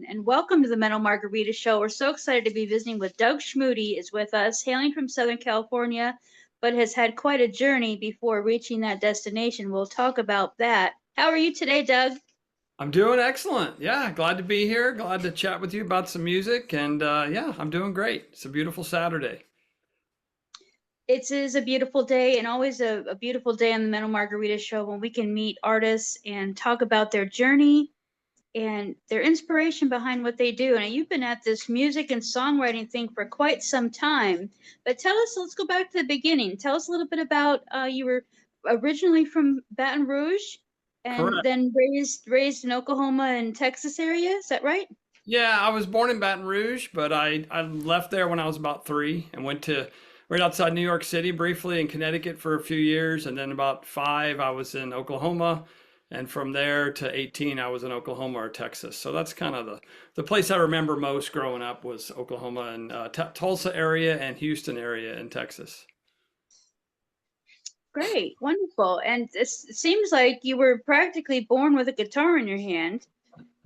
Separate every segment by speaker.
Speaker 1: and welcome to the Metal Margarita Show. We're so excited to be visiting with Doug Schmude is with us, hailing from Southern California, but has had quite a journey before reaching that destination. We'll talk about that. How are you today, Doug?
Speaker 2: I'm doing excellent. Yeah, glad to be here. Glad to chat with you about some music. And yeah, I'm doing great. It's a beautiful Saturday.
Speaker 1: It is a beautiful day and always a beautiful day on the Metal Margarita Show when we can meet artists and talk about their journey and their inspiration behind what they do. And you've been at this music and songwriting thing for quite some time. But tell us, let's go back to the beginning. Tell us a little bit about you were originally from Baton Rouge and
Speaker 2: Correct.
Speaker 1: then raised in Oklahoma and Texas area. Is that right?
Speaker 2: Yeah, I was born in Baton Rouge, but I left there when I was about 3 and went to right outside New York City briefly in Connecticut for a few years. And then about 5, I was in Oklahoma. And from there to 18, I was in Oklahoma or Texas. So that's kind of the place I remember most growing up was Oklahoma and Tulsa area and Houston area in Texas.
Speaker 1: Great, wonderful. And it seems like you were practically born with a guitar in your hand.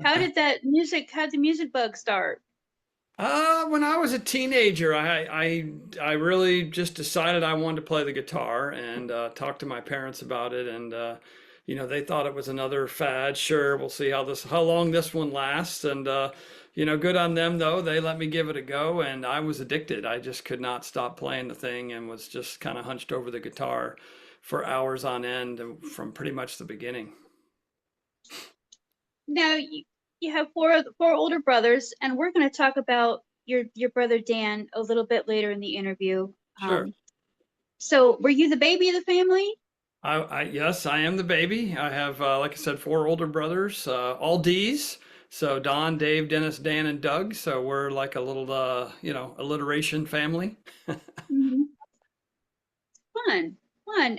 Speaker 1: How'd the music bug start?
Speaker 2: When I was a teenager, I really just decided I wanted to play the guitar and talked to my parents about it, and they thought it was another fad. Sure, we'll see how long this one lasts, and good on them though. They let me give it a go, and I was addicted. I just could not stop playing the thing, and was just kind of hunched over the guitar for hours on end from pretty much the beginning.
Speaker 1: Now you have four older brothers, and we're going to talk about your brother Dan a little bit later in the interview.
Speaker 2: Sure.
Speaker 1: So were you the baby of the family?
Speaker 2: Yes, I am the baby. I have, like I said, 4 older brothers, all D's. So Don, Dave, Dennis, Dan, and Doug. So we're like a little, alliteration family.
Speaker 1: Mm-hmm. Fun.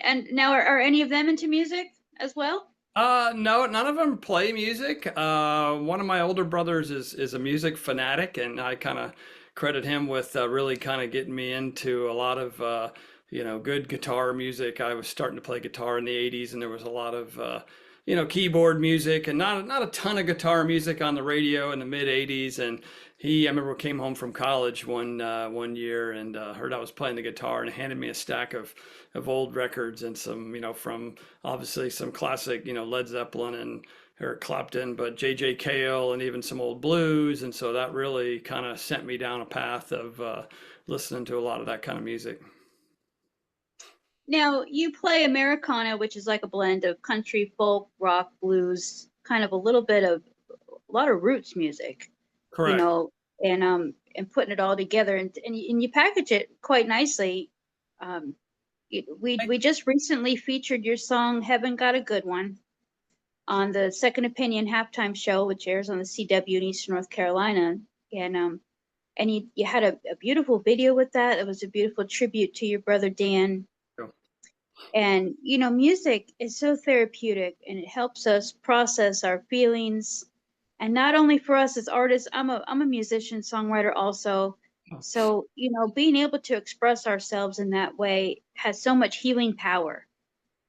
Speaker 1: And now are any of them into music as well?
Speaker 2: No, none of them play music. One of my older brothers is a music fanatic, and I kind of credit him with really kind of getting me into a lot of good guitar music. I was starting to play guitar in the '80s, and there was a lot of keyboard music, and not a ton of guitar music on the radio in the mid '80s. And I remember came home from college one year and heard I was playing the guitar and handed me a stack of old records and some from obviously some classic Led Zeppelin and Eric Clapton, but J.J. Cale and even some old blues. And so that really kind of sent me down a path of listening to a lot of that kind of music.
Speaker 1: Now you play Americana, which is like a blend of country, folk, rock, blues, kind of a lot of roots music,
Speaker 2: Correct.
Speaker 1: and putting it all together and you package it quite nicely. We just recently featured your song "Heaven Got a Good One" on the Second Opinion halftime show, which airs on the CW in Eastern North Carolina, and you had a beautiful video with that. It was a beautiful tribute to your brother Dan. And music is so therapeutic, and it helps us process our feelings. And not only for us as artists, I'm a musician, songwriter also. So, being able to express ourselves in that way has so much healing power,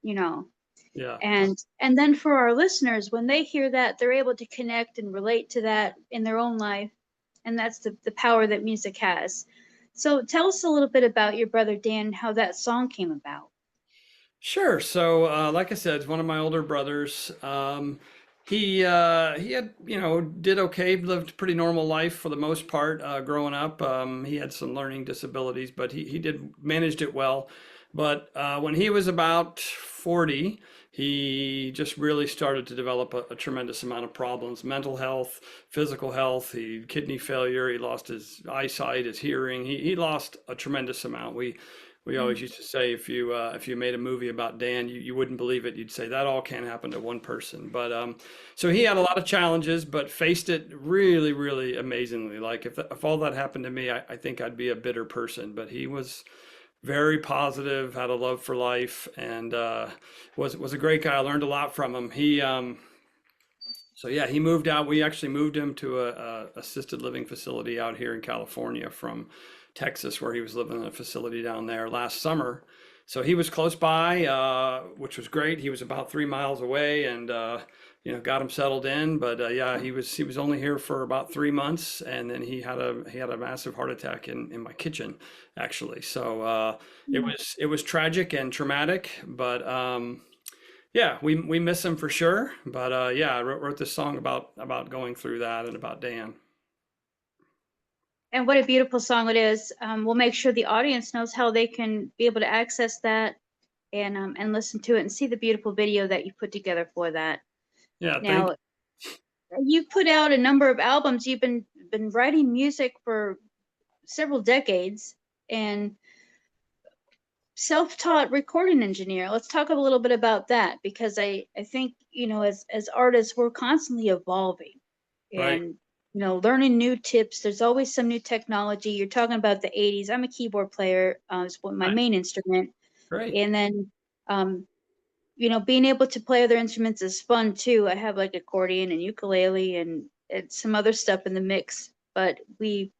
Speaker 2: Yeah.
Speaker 1: And then for our listeners, when they hear that, they're able to connect and relate to that in their own life. And that's the power that music has. So tell us a little bit about your brother Dan and how that song came about.
Speaker 2: Sure. So, like I said, it's one of my older brothers. He had, did okay, lived a pretty normal life for the most part, growing up. He had some learning disabilities, but he did managed it well. But when he was about 40, he just really started to develop a tremendous amount of problems, mental health, physical health. He kidney failure. He lost his eyesight, his hearing. He lost a tremendous amount. We always used to say if you made a movie about Dan, you wouldn't believe it. You'd say that all can't happen to one person. But so he had a lot of challenges, but faced it really, really amazingly. Like if all that happened to me, I think I'd be a bitter person. But he was very positive, had a love for life, and was a great guy. I learned a lot from him. So yeah, he moved out. We actually moved him to a assisted living facility out here in California from Texas, where he was living in a facility down there last summer. So he was close by, which was great. He was about 3 miles away, and got him settled in. But yeah, he was only here for about 3 months, and then he had a massive heart attack in my kitchen, actually. So it was tragic and traumatic, but yeah, we miss him for sure. But yeah, I wrote this song about going through that and about Dan.
Speaker 1: And what a beautiful song it is. We'll make sure the audience knows how they can be able to access that and listen to it and see the beautiful video that you put together for that.
Speaker 2: Yeah, thank
Speaker 1: Now, you put out a number of albums. You've been writing music for several decades and self-taught recording engineer. Let's talk a little bit about that, because I think, as artists, we're constantly evolving
Speaker 2: you. Right,
Speaker 1: and learning new tips. There's always some new technology. You're talking about the 80s. I'm a keyboard player. It's my
Speaker 2: nice,
Speaker 1: main instrument.
Speaker 2: great.
Speaker 1: And then um, being able to play other instruments is fun too. I have like accordion and ukulele and some other stuff in the mix, but we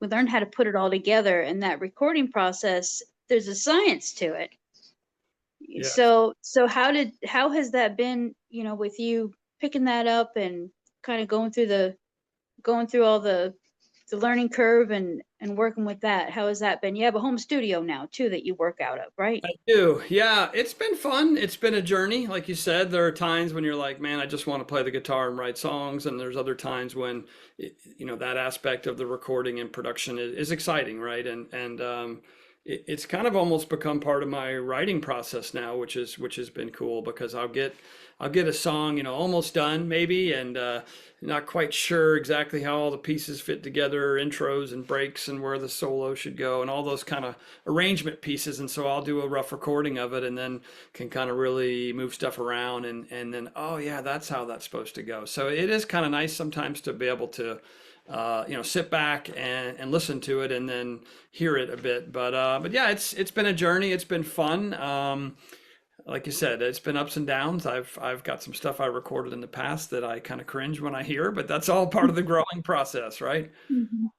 Speaker 1: learned how to put it all together. And that recording process, there's a science to it.
Speaker 2: Yes.
Speaker 1: So how has that been, with you picking that up and kind of going through all the learning curve and working with that? How has that been? You have a home studio now too that you work out of, right?
Speaker 2: I do. Yeah, it's been fun. It's been a journey. Like you said, there are times when you're like, man, I just want to play the guitar and write songs. And there's other times when, that aspect of the recording and production is exciting, right? And it's kind of almost become part of my writing process now, which has been cool because I'll get a song, almost done maybe, and not quite sure exactly how all the pieces fit together, intros and breaks, and where the solo should go, and all those kind of arrangement pieces. And so I'll do a rough recording of it, and then can kind of really move stuff around, and then oh yeah, that's how that's supposed to go. So it is kind of nice sometimes to be able to sit back and listen to it and then hear it a bit. But yeah, it's been a journey. It's been fun. Like you said, it's been ups and downs. I've got some stuff I recorded in the past that I kind of cringe when I hear, but that's all part of the growing process, right?
Speaker 1: Mhm.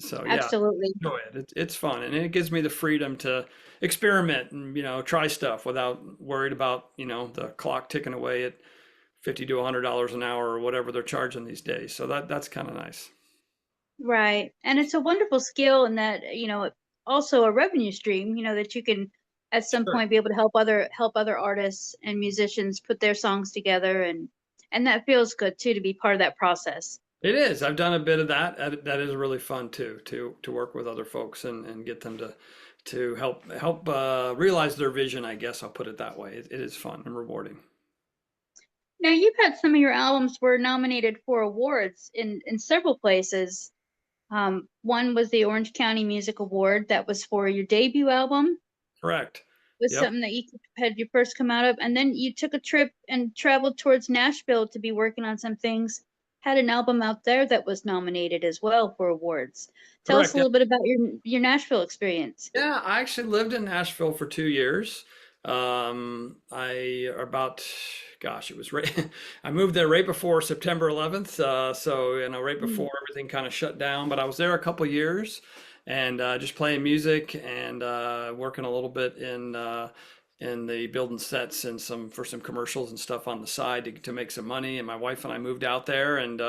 Speaker 2: So yeah,
Speaker 1: Absolutely.
Speaker 2: enjoy it. It's fun, and it gives me the freedom to experiment and try stuff without worried about the clock ticking away at $50 to $100 an hour or whatever they're charging these days. So that's kind of nice.
Speaker 1: Right. And it's a wonderful skill, and that, also a revenue stream, that you can at some
Speaker 2: Sure.
Speaker 1: point be able to help other artists and musicians put their songs together, and that feels good too, to be part of that process.
Speaker 2: It is. I've done a bit of that. That is really fun too, to work with other folks and get them to help realize their vision. I guess I'll put it that way. It is fun and rewarding.
Speaker 1: Now, you've had some of your albums were nominated for awards in several places. One was the Orange County Music Award. That was for your debut album.
Speaker 2: Correct.
Speaker 1: Was
Speaker 2: Yep.
Speaker 1: something that you had you first come out of, and then you took a trip and traveled towards Nashville to be working on some things. Had an album out there that was nominated as well for awards. Tell us
Speaker 2: Correct.
Speaker 1: a little bit about your Nashville experience.
Speaker 2: Yeah, I actually lived in Nashville for 2 years. I about, gosh, it was right. I moved there right before September 11th. So right
Speaker 1: Mm.
Speaker 2: before everything kind of shut down. But I was there a couple years, and just playing music and working a little bit in the building sets and some commercials and stuff on the side to make some money. And my wife and I moved out there, and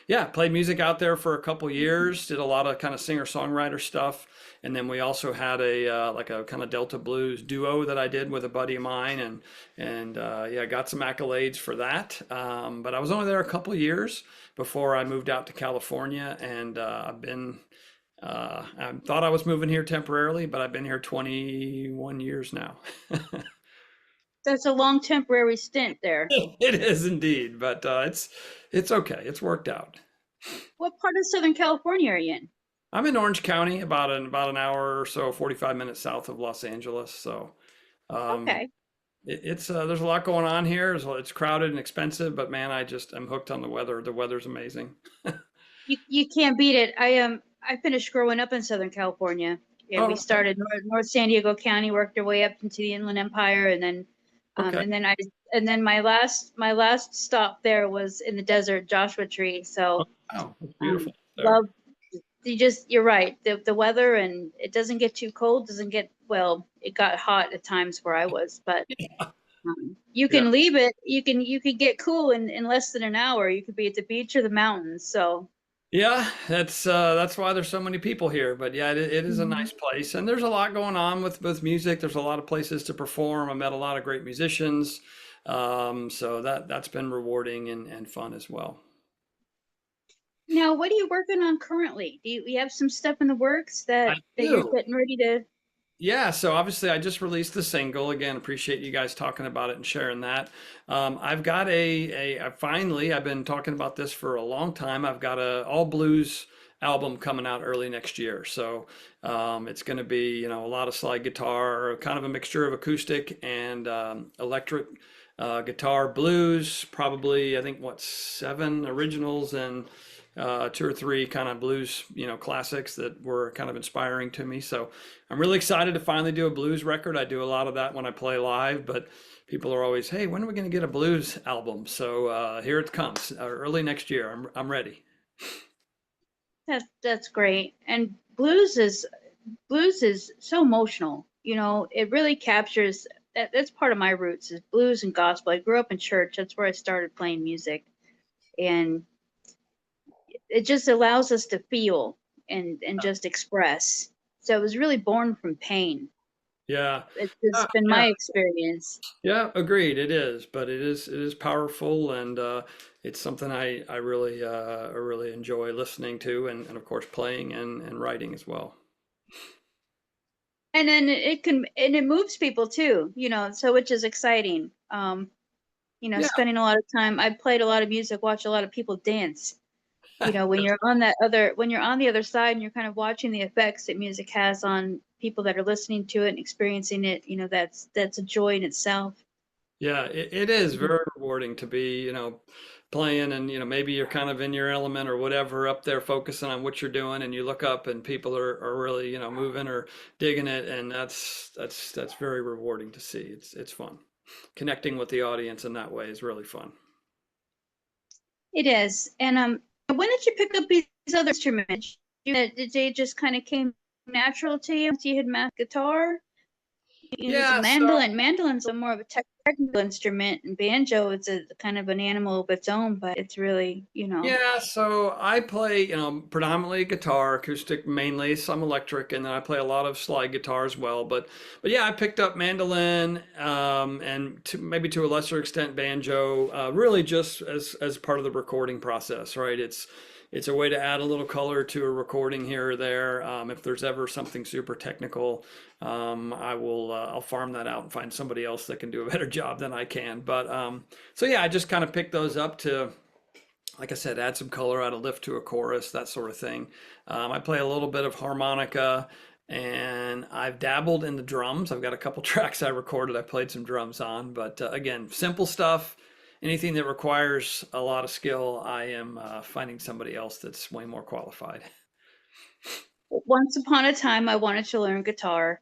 Speaker 2: yeah, played music out there for a couple years. Did a lot of kind of singer-songwriter stuff. And then we also had a like a kind of Delta blues duo that I did with a buddy of mine, and yeah, got some accolades for that. But I was only there a couple years before I moved out to California, and I thought I was moving here temporarily, but I've been here 21 years now.
Speaker 1: That's a long temporary stint there.
Speaker 2: It is indeed, but it's okay. It's worked out.
Speaker 1: What part of Southern California are you in?
Speaker 2: I'm in Orange County, about an hour or so, 45 minutes south of Los Angeles. So um,
Speaker 1: Okay.
Speaker 2: it's there's a lot going on here. It's crowded and expensive, but man, I'm hooked on the weather. The weather's amazing.
Speaker 1: You can't beat it. I finished growing up in Southern California. Yeah, we
Speaker 2: Oh, okay.
Speaker 1: started North San Diego County, worked our way up into the Inland Empire, and then
Speaker 2: Okay.
Speaker 1: and then my last stop there was in the desert, Joshua Tree.
Speaker 2: Oh,
Speaker 1: So
Speaker 2: wow, it's
Speaker 1: um,
Speaker 2: beautiful there.
Speaker 1: love you're right. The weather, and it doesn't get too cold, doesn't get, well, it got hot at times where I was, but You
Speaker 2: Yeah.
Speaker 1: can leave it. You can get cool in less than an hour. You could be at the beach or the mountains. So
Speaker 2: Yeah, that's why there's so many people here. But yeah, it is a
Speaker 1: Mhm.
Speaker 2: nice place, and there's a lot going on with music. There's a lot of places to perform. I met a lot of great musicians, so that's been rewarding and fun as well.
Speaker 1: Now, what are you working on currently? Do you have some stuff in the works
Speaker 2: I
Speaker 1: that you're
Speaker 2: do.
Speaker 1: getting ready to?
Speaker 2: Yeah, so obviously I just released the single. Again, appreciate you guys talking about it and sharing that. I've got finally, I've been talking about this for a long time. I've got a all blues album coming out early next year. So it's going to be, a lot of slide guitar, kind of a mixture of acoustic and electric guitar blues, probably, I think, what, 7 originals and 2 or 3 kind of blues, classics that were kind of inspiring to me. So I'm really excited to finally do a blues record. I do a lot of that when I play live, but people are always, "Hey, when are we going to get a blues album?" So here it comes, early next year. I'm ready.
Speaker 1: That's great. And blues is so emotional. It really captures that's part of my roots is blues and gospel. I grew up in church. That's where I started playing music, and it just allows us to feel and just express. So it was really born from pain.
Speaker 2: Yeah,
Speaker 1: It's been
Speaker 2: yeah,
Speaker 1: my experience.
Speaker 2: yeah. Agreed. It is, but it is powerful, and it's something I really enjoy listening to, and of course playing and writing as well.
Speaker 1: And then it moves people too, so which is exciting.
Speaker 2: Yeah.
Speaker 1: Spending a lot of time. I played a lot of music, watched a lot of people dance. When you're on the other side and you're kind of watching the effects that music has on people that are listening to it and experiencing it, that's a joy in itself.
Speaker 2: Yeah, it is very rewarding to be, playing and, maybe you're kind of in your element or whatever up there focusing on what you're doing and you look up and people are really, moving or digging it and that's very rewarding to see. It's fun. Connecting with the audience in that way is really fun.
Speaker 1: It is. And when did you pick up these other instruments? Did they just kind of came natural to you once you had math guitar? The
Speaker 2: Yeah, so
Speaker 1: mandolin's a more of a technical instrument, and banjo is a kind of an animal of its own, but it's really,
Speaker 2: Yeah, so I play, predominantly guitar, acoustic mainly, some electric, and then I play a lot of slide guitar as well. But yeah, I picked up mandolin, and maybe to a lesser extent banjo, really just as part of the recording process, right? It's a way to add a little color to a recording here or there. If there's ever something super technical, I'll farm that out and find somebody else that can do a better job than I can. But so yeah, I just kind of picked those up to, like I said, add some color, add a lift to a chorus, that sort of thing. I play a little bit of harmonica and I've dabbled in the drums. I've got a couple tracks I recorded, I played some drums on, but again, simple stuff. Anything that requires a lot of skill, I am finding somebody else that's way more qualified.
Speaker 1: once upon a time I wanted to learn guitar,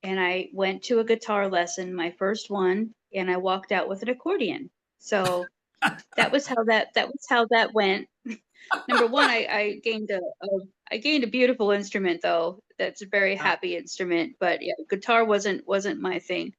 Speaker 1: and I went to a guitar lesson, my first one, and I walked out with an accordion. So that was how that went. Number one, I gained a beautiful instrument though. That's a very
Speaker 2: Yeah,
Speaker 1: happy instrument, but yeah, guitar wasn't my thing.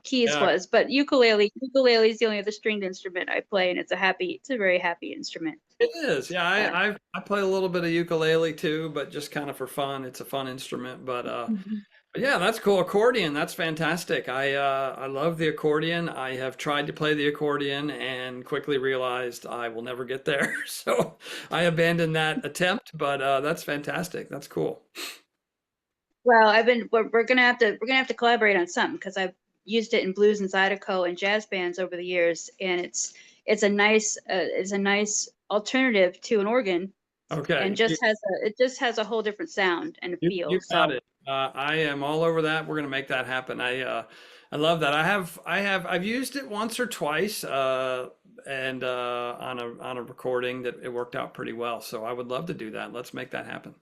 Speaker 1: Keys
Speaker 2: yeah,
Speaker 1: was, but ukulele is the only other stringed instrument I play, and it's a very happy instrument.
Speaker 2: it is. Yeah,
Speaker 1: But
Speaker 2: I play a little bit of ukulele too, but just kind of for fun. It's a fun instrument,
Speaker 1: Mhm.
Speaker 2: but yeah, that's cool. Accordion, that's fantastic. I love the accordion. I have tried to play the accordion and quickly realized I will never get there. So I abandoned that attempt, but that's fantastic. That's cool.
Speaker 1: Well, we're gonna have to collaborate on something because I've used it in blues and zydeco and jazz bands over the years, and it's a nice alternative to an organ, and
Speaker 2: Okay,
Speaker 1: it just has a whole different sound and a
Speaker 2: you
Speaker 1: feel.
Speaker 2: got
Speaker 1: So
Speaker 2: it. I am all over that. We're gonna make that happen. I love that. I've used it once or twice, and on a recording that it worked out pretty well. So I would love to do that. Let's make that happen.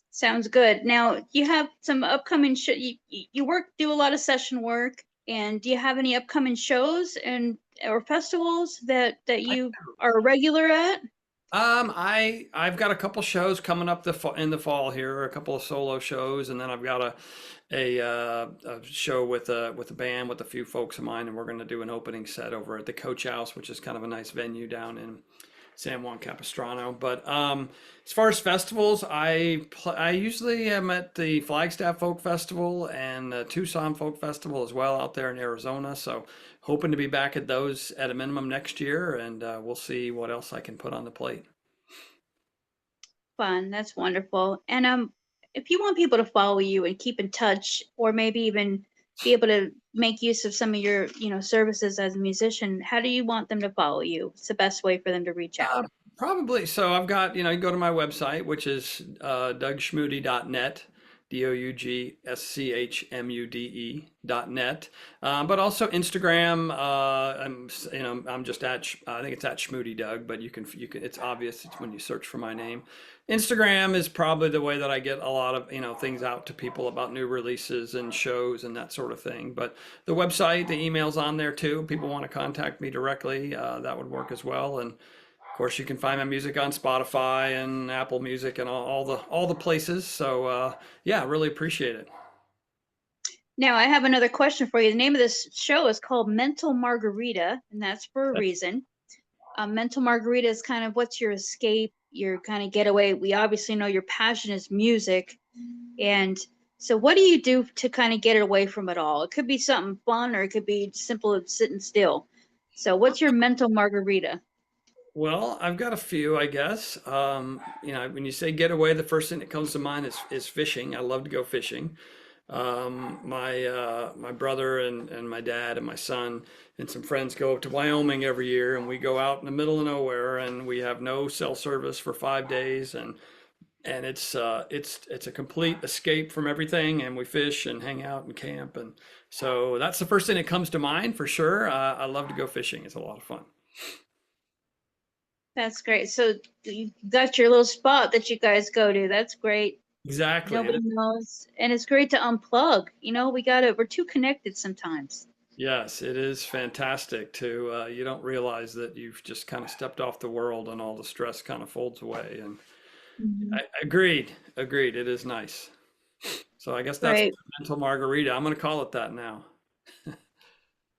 Speaker 1: sounds good. Now you have some upcoming do a lot of session work, and do you have any upcoming shows and or festivals that you are a regular at?
Speaker 2: I've got a couple shows coming up in the fall here, a couple of solo shows, and then I've got a show with a band with a few folks of mine, and we're going to do an opening set over at the Coach House, which is kind of a nice venue down in San Juan Capistrano. But as far as festivals, I usually am at the Flagstaff Folk Festival and the Tucson Folk Festival as well out there in Arizona. So hoping to be back at those at a minimum next year, and we'll see what else I can put on the plate.
Speaker 1: Fun. That's wonderful. And if you want people to follow you and keep in touch, or maybe even be able to make use of some of your, services as a musician, how do you want them to follow you? It's the best way for them to reach out.
Speaker 2: Probably. So I've got, you go to my website, which is dougschmude.net, DOUGSCHMUDE.net. But also Instagram. I'm just I think it's at Schmude Doug, but you can, it's obvious when you search for my name. Instagram is probably the way that I get a lot of, things out to people about new releases and shows and that sort of thing. But the website, the email's on there too. People want to contact me directly, that would work as well. And of course, you can find my music on Spotify and Apple Music and all the places. So yeah, really appreciate it.
Speaker 1: Now I have another question for you. The name of this show is called Mental Margarita, and that's for a reason. Mental Margarita is kind of what's your escape, your kind of getaway. We obviously know your passion is music, and so what do you do to kind of get it away from it all? It could be something fun, or it could be simple as sitting still. So what's your mental margarita?
Speaker 2: Well, I've got a few, I guess. When you say getaway, the first thing that comes to mind is fishing. I love to go fishing. My brother and my dad and my son and some friends go up to Wyoming every year, and we go out in the middle of nowhere, and we have no cell service for 5 days, and it's a complete escape from everything, and we fish and hang out and camp, and so that's the first thing that comes to mind for sure. I love to go fishing. It's a lot of fun.
Speaker 1: That's great. So you got your little spot that you guys go to. That's great.
Speaker 2: Exactly.
Speaker 1: Nobody knows. And it's great to unplug. We're too connected sometimes.
Speaker 2: Yes, it is fantastic to, you don't realize that you've just kind of stepped off the world and all the stress kind of folds away. And I agreed. It is nice. So I guess that's mental margarita. I'm going to call it that now.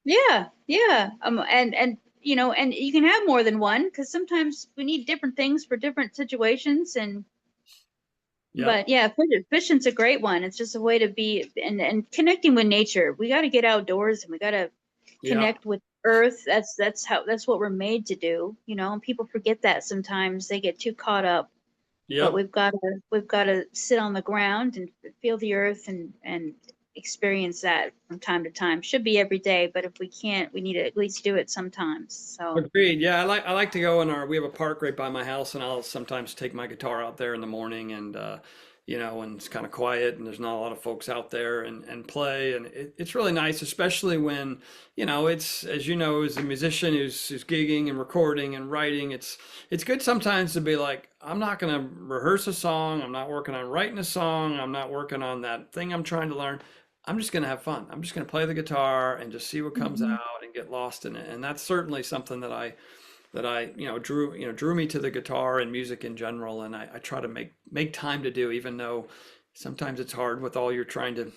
Speaker 1: Yeah. And you can have more than one, because sometimes we need different things for different situations. And but yeah, fishing's a great one. It's just a way to be and connecting with nature. We got to get outdoors, and we got to connect with earth. That's what we're made to do. And people forget that sometimes. They get too caught up. But we've got to sit on the ground and feel the earth and experience that from time to time. Should be every day, but if we can't, we need to at least do it sometimes. So
Speaker 2: agreed. Yeah, I like to go we have a park right by my house, and I'll sometimes take my guitar out there in the morning, and when it's kind of quiet and there's not a lot of folks out there, and play, and it's really nice, especially when it's, as you know, as a musician who's gigging and recording and writing, it's good sometimes to be like, I'm not going to rehearse a song, I'm not working on writing a song, I'm not working on that thing I'm trying to learn. I'm just going to have fun. I'm just going to play the guitar and just see what comes out and get lost in it. And that's certainly something that I drew me to the guitar and music in general. And I try to make time to do, even though sometimes it's hard with all you're trying to,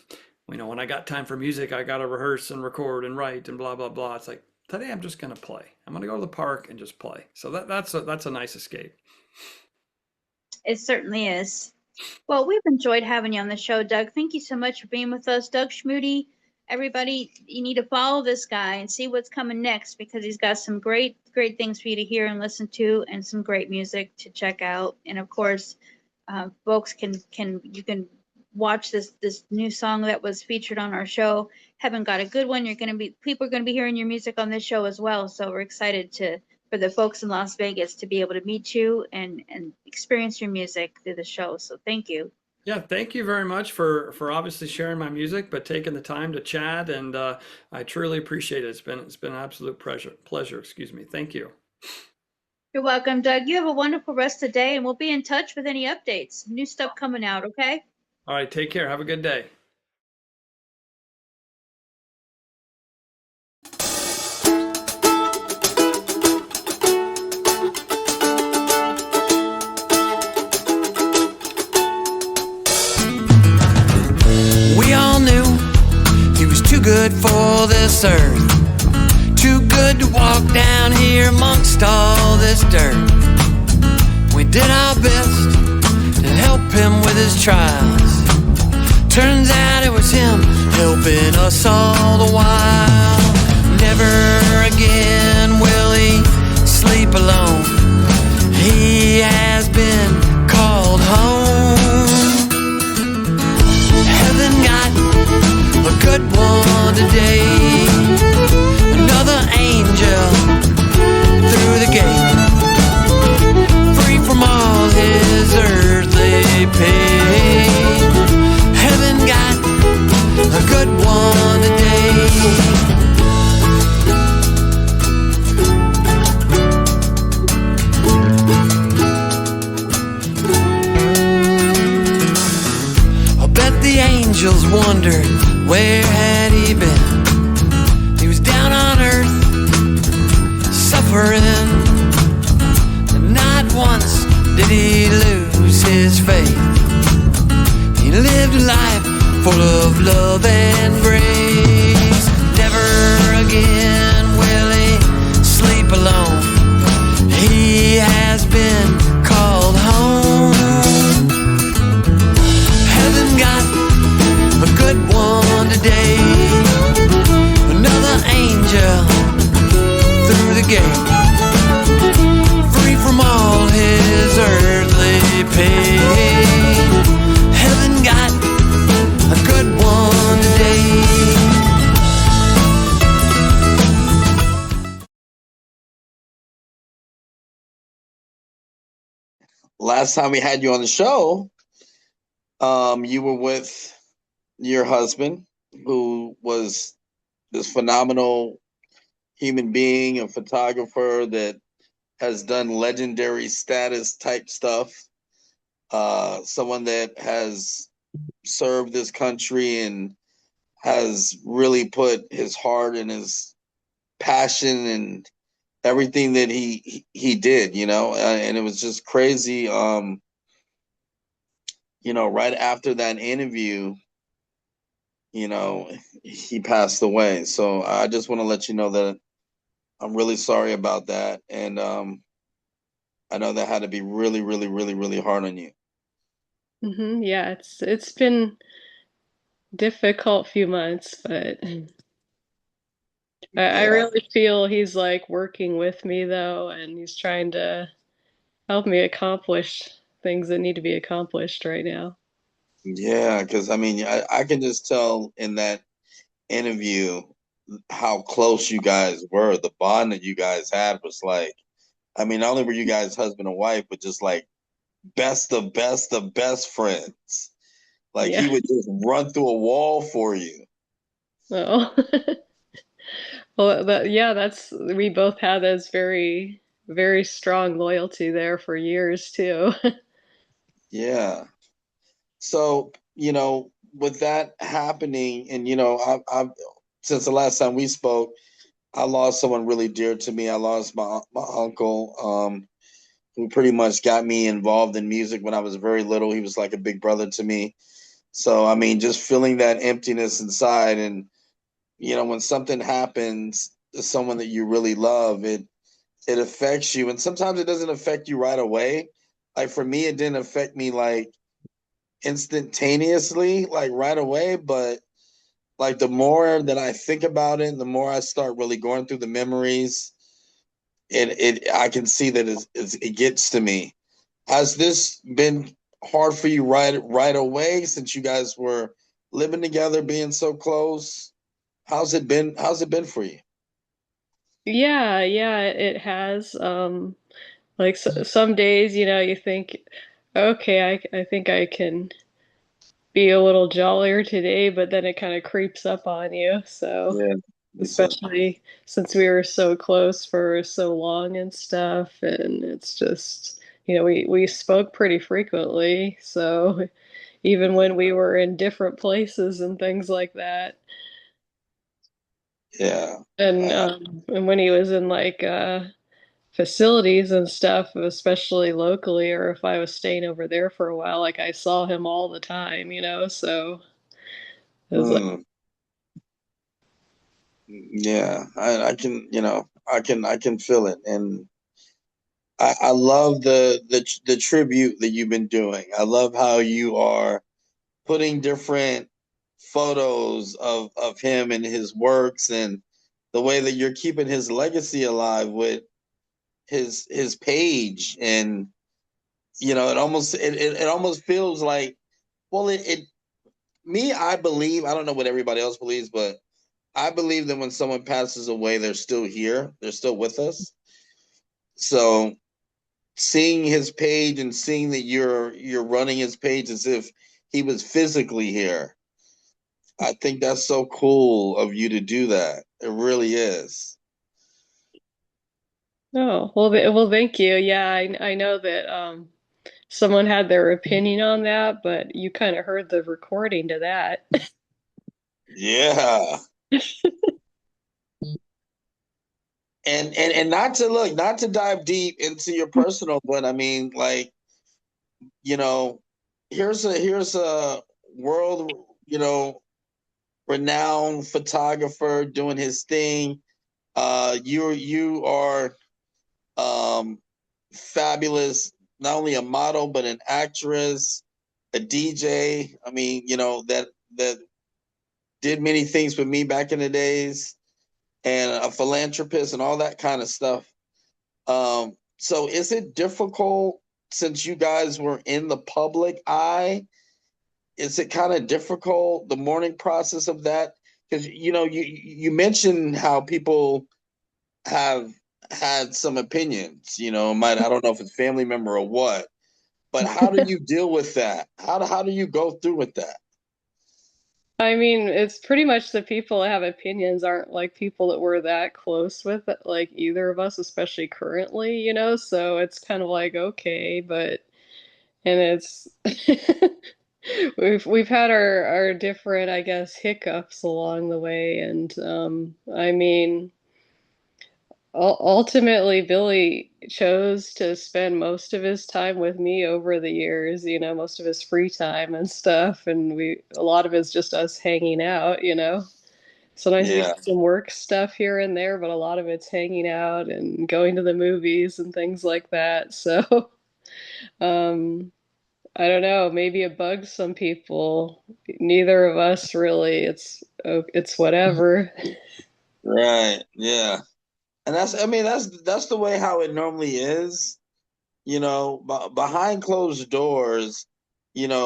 Speaker 2: when I got time for music, I got to rehearse and record and write and blah, blah, blah. It's like, today I'm just going to play. I'm going to go to the park and just play. So that's a nice escape.
Speaker 1: It certainly is. Well, we've enjoyed having you on the show, Doug. Thank you so much for being with us. Doug Schmude, everybody, you need to follow this guy and see what's coming next, because he's got some great things for you to hear and listen to, and some great music to check out. And of course, folks you can watch this new song that was featured on our show, Haven't Got a Good One. People are going to be hearing your music on this show as well. So we're excited for the folks in Las Vegas to be able to meet you and experience your music through the show. So thank you.
Speaker 2: Yeah, thank you very much for obviously sharing my music, but taking the time to chat, and I truly appreciate it. It's been an absolute pleasure. Excuse me. Thank you.
Speaker 1: You're welcome, Doug. You have a wonderful rest of the day, and we'll be in touch with any updates. New stuff coming out, okay?
Speaker 2: All right, take care. Have a good day.
Speaker 3: We all good for this earth, too good to walk down here amongst all this dirt. We did our best to help him with his trials. Turns out it was him helping us all the while. Never again will he sleep alone. He has been called home. Heaven got a good one today. Another angel through the gate, free from all his earthly pain. Heaven got a good one today. I bet the angels wondered where had he been. He was down on earth, suffering, and not once did he lose his faith. He lived a life full of love and grace. Never again will he sleep alone. He has been called home. Heaven got a good one today. Another angel through the gate, free from all his earthly pain. Heaven got a good one today.
Speaker 4: Last time we had you on the show, you were with your husband, who was this phenomenal human being, a photographer that has done legendary status type stuff. Someone that has served this country and has really put his heart and his passion and everything that he did, and it was just crazy. Right after that interview, he passed away. So I just want to let you know that I'm really sorry about that. And I know that had to be really, really, really, really hard on you.
Speaker 5: Yeah, it's been difficult few months, but I
Speaker 4: Yeah.
Speaker 5: really feel he's like working with me though, and he's trying to help me accomplish things that need to be accomplished right now.
Speaker 4: Yeah, because I can just tell in that interview how close you guys were. The bond that you guys had was like, not only were you guys husband and wife, but just like best of best friends. Like
Speaker 5: Yeah.
Speaker 4: he would just run through a wall for you.
Speaker 5: Well, well, that's we both had this very, very strong loyalty there for years too.
Speaker 4: Yeah. So, with that happening, and I've since the last time we spoke, I lost someone really dear to me. I lost my uncle, who pretty much got me involved in music when I was very little. He was like a big brother to me. So, just feeling that emptiness inside, and when something happens to someone that you really love, it affects you, and sometimes it doesn't affect you right away. Like for me, it didn't affect me like instantaneously, like right away, but like the more that I think about it, the more I start really going through the memories, and I can see that it gets to me. Has this been hard for you right away, since you guys were living together, being so close? How's it been for you?
Speaker 5: Yeah, it has. Like some days, you think, okay, I think I can be a little jollier today, but then it kind of creeps up on you. So,
Speaker 4: Yeah,
Speaker 5: especially since we were so close for so long and stuff, and it's just, we spoke pretty frequently. So, even when we were in different places and things like that.
Speaker 4: yeah.
Speaker 5: And when he was in like facilities and stuff, especially locally, or if I was staying over there for a while, like I saw him all the time, so it was like,
Speaker 4: Mm. Yeah, I can, I can feel it, and I love the tribute that you've been doing. I love how you are putting different photos of him and his works, and the way that you're keeping his legacy alive with his page. And it almost feels like, well, it me, I believe, I don't know what everybody else believes, but I believe that when someone passes away, they're still here, they're still with us. So seeing his page and seeing that you're running his page as if he was physically here, I think that's so cool of you to do that. It really is.
Speaker 5: Oh, well, well, thank you. Yeah, I know that someone had their opinion on that, but you kind of heard the recording to that.
Speaker 4: Yeah. And not to dive deep into your personal, but I mean, like, you know, here's a world, renowned photographer doing his thing. You are fabulous, not only a model but an actress, a DJ. I mean, that did many things for me back in the days, and a philanthropist and all that kind of stuff. So is it difficult, since you guys were in the public eye? Is it kind of difficult, the mourning process of that? Because you mentioned how people have had some opinions. I don't know if it's family member or what, but how do you deal with that? How do you go through with that?
Speaker 5: I mean, it's pretty much the people that have opinions aren't like people that we're that close with, like either of us, especially currently, so it's kind of like, okay, but and it's we've had our different, I guess, hiccups along the way, and I mean, ultimately, Billy chose to spend most of his time with me over the years, most of his free time and stuff. And a lot of it's just us hanging out. Sometimes we do
Speaker 4: Yeah,
Speaker 5: some work stuff here and there, but a lot of it's hanging out and going to the movies and things like that. So, um, I don't know, maybe it bugs some people. Neither of us really. It's whatever.
Speaker 4: right. Yeah, and I mean, that's the way how it normally is. Behind closed doors, you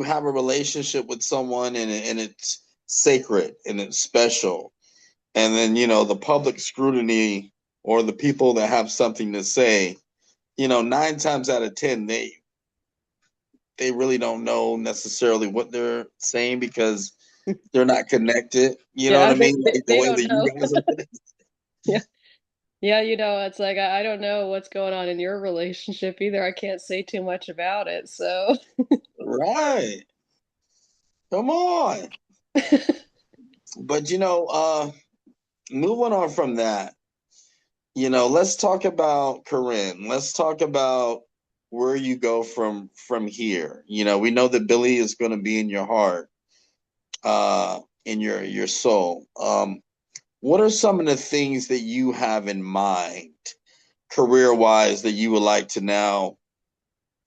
Speaker 4: have a relationship with someone, and it's sacred and it's special. And then, the public scrutiny, or the people that have something to say, 9 times out of 10, they really don't know necessarily what they're saying, because they're not connected. You know what
Speaker 5: Yeah,
Speaker 4: I mean? Like the
Speaker 5: they
Speaker 4: way
Speaker 5: don't
Speaker 4: that you
Speaker 5: know.
Speaker 4: guys are connected.
Speaker 5: Yeah. Yeah, it's like I don't know what's going on in your relationship either. I can't say too much about it, so.
Speaker 4: Right. Come on. But moving on from that, let's talk about Karrin. Let's talk about where you go from here. We know that Billy is going to be in your heart, in your soul. What are some of the things that you have in mind, career wise, that you would like to now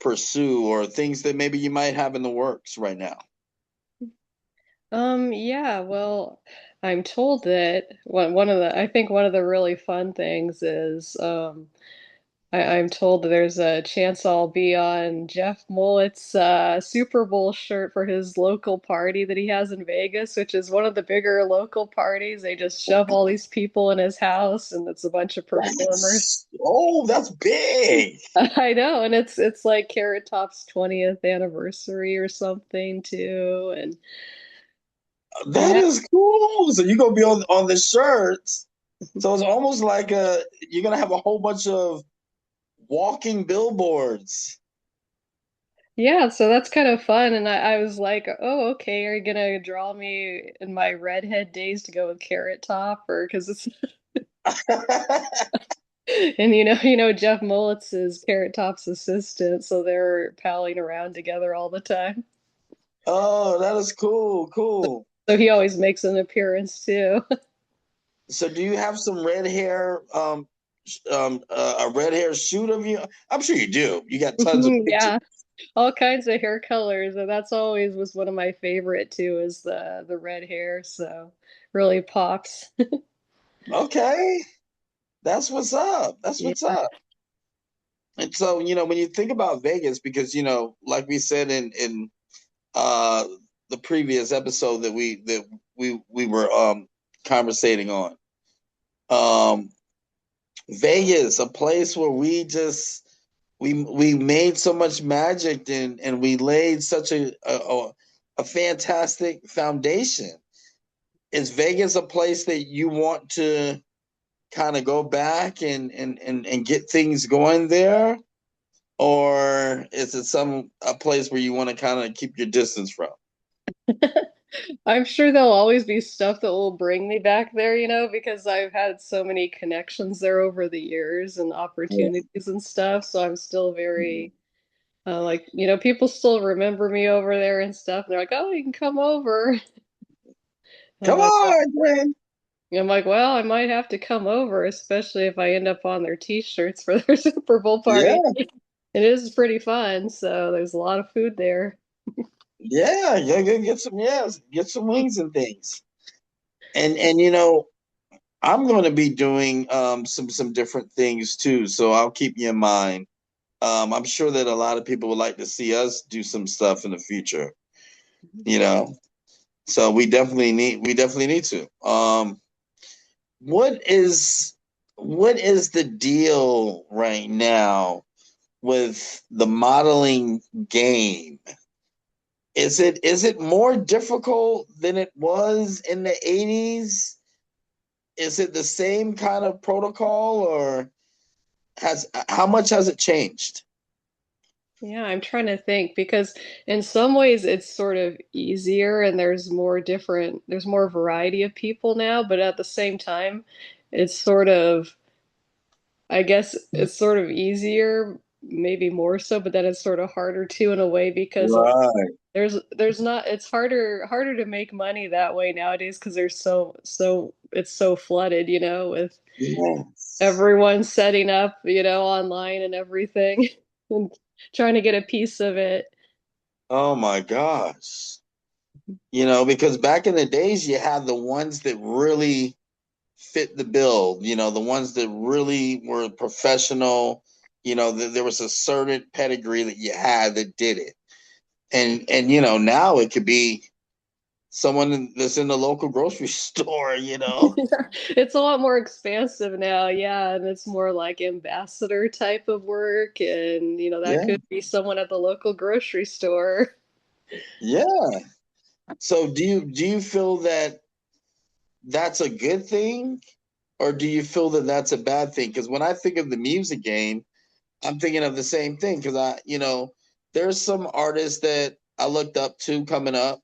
Speaker 4: pursue, or things that maybe you might have in the works right now?
Speaker 5: Yeah, well, I'm told that I think one of the really fun things is, I'm told that there's a chance I'll be on Jeff Mullet's Super Bowl shirt for his local party that he has in Vegas, which is one of the bigger local parties. They just shove all these people in his house, and it's a bunch of performers.
Speaker 4: That's big.
Speaker 5: I know, and it's like Carrot Top's 20th anniversary or something too, and
Speaker 4: That
Speaker 5: yeah,
Speaker 4: is cool. So you're gonna be on the shirts. So it's almost like you're gonna have a whole bunch of walking billboards.
Speaker 5: yeah, so that's kind of fun, and I was like, oh, okay, are you gonna draw me in my redhead days to go with Carrot Top, or because it's and Jeff Mullet's is Carrot Top's assistant, so they're palling around together all the time.
Speaker 4: Oh, that is cool. Cool.
Speaker 5: So he always makes an appearance too.
Speaker 4: So do you have some red hair, a red hair shoot of you? I'm sure you do. You got tons of pictures.
Speaker 5: Yeah, all kinds of hair colors, and that's always was one of my favorite too, is the red hair. So really pops.
Speaker 4: Okay, that's what's up. That's
Speaker 5: Yeah.
Speaker 4: what's up. And so, when you think about Vegas, because like we said in uh the previous episode that we were conversating on, um Vegas, a place where we made so much magic, and we laid such a fantastic foundation. Is Vegas a place that you want to kind of go back and get things going there? Or is it a place where you want to kind of keep your distance from?
Speaker 5: I'm sure there'll always be stuff that will bring me back there, because I've had so many connections there over the years and
Speaker 4: Yeah.
Speaker 5: opportunities and stuff. So I'm still very, like, people still remember me over there and stuff. And they're like, oh, you can come over. I'm
Speaker 4: Come
Speaker 5: like, well,
Speaker 4: on, Glenn.
Speaker 5: I might have to come over, especially if I end up on their t-shirts for their Super Bowl
Speaker 4: Yeah,
Speaker 5: party. It is pretty fun. So there's a lot of food there.
Speaker 4: yeah, get some, get some wings and things. And I'm going to be doing some different things too, so I'll keep you in mind. I'm sure that a lot of people would like to see us do some stuff in the future, you know. So we definitely need to. What is the deal right now with the modeling game? Is it more difficult than it was in the 80s? Is it the same kind of protocol, or how much has it changed?
Speaker 5: Yeah, I'm trying to think because in some ways it's sort of easier and there's more variety of people now, but at the same time, it's sort of, I guess it's sort of easier, maybe more so, but then it's sort of harder too in a way because
Speaker 4: Right.
Speaker 5: there's not, it's harder to make money that way nowadays because there's it's so flooded, with
Speaker 4: Yes.
Speaker 5: everyone setting up, online and everything and trying to get a piece of it.
Speaker 4: Oh my gosh. Because back in the days, you had the ones that really fit the bill, the ones that really were professional, there was a certain pedigree that you had that did it. And now it could be someone that's in the local grocery store.
Speaker 5: It's a lot more expansive now, yeah, and it's more like ambassador type of work, and that
Speaker 4: Yeah.
Speaker 5: could be someone at the local grocery store.
Speaker 4: Yeah. So do you feel that that's a good thing, or do you feel that that's a bad thing? Because when I think of the music game, I'm thinking of the same thing. Because there's some artists that I looked up to coming up,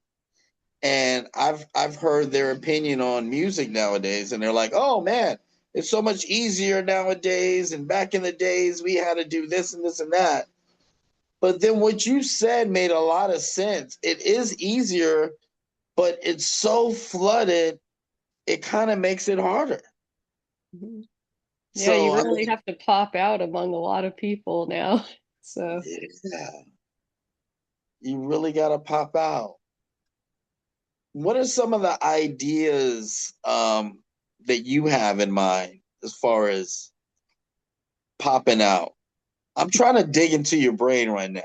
Speaker 4: and I've heard their opinion on music nowadays, and they're like, "Oh man, it's so much easier nowadays, and back in the days we had to do this and this and that." But then what you said made a lot of sense. It is easier, but it's so flooded, it kind of makes it harder.
Speaker 5: Mhm. Yeah, you
Speaker 4: So I
Speaker 5: really
Speaker 4: mean,
Speaker 5: have to pop out among a lot of people now. So,
Speaker 4: yeah, you really got to pop out. What are some of the ideas that you have in mind as far as popping out? I'm trying to dig into your brain right now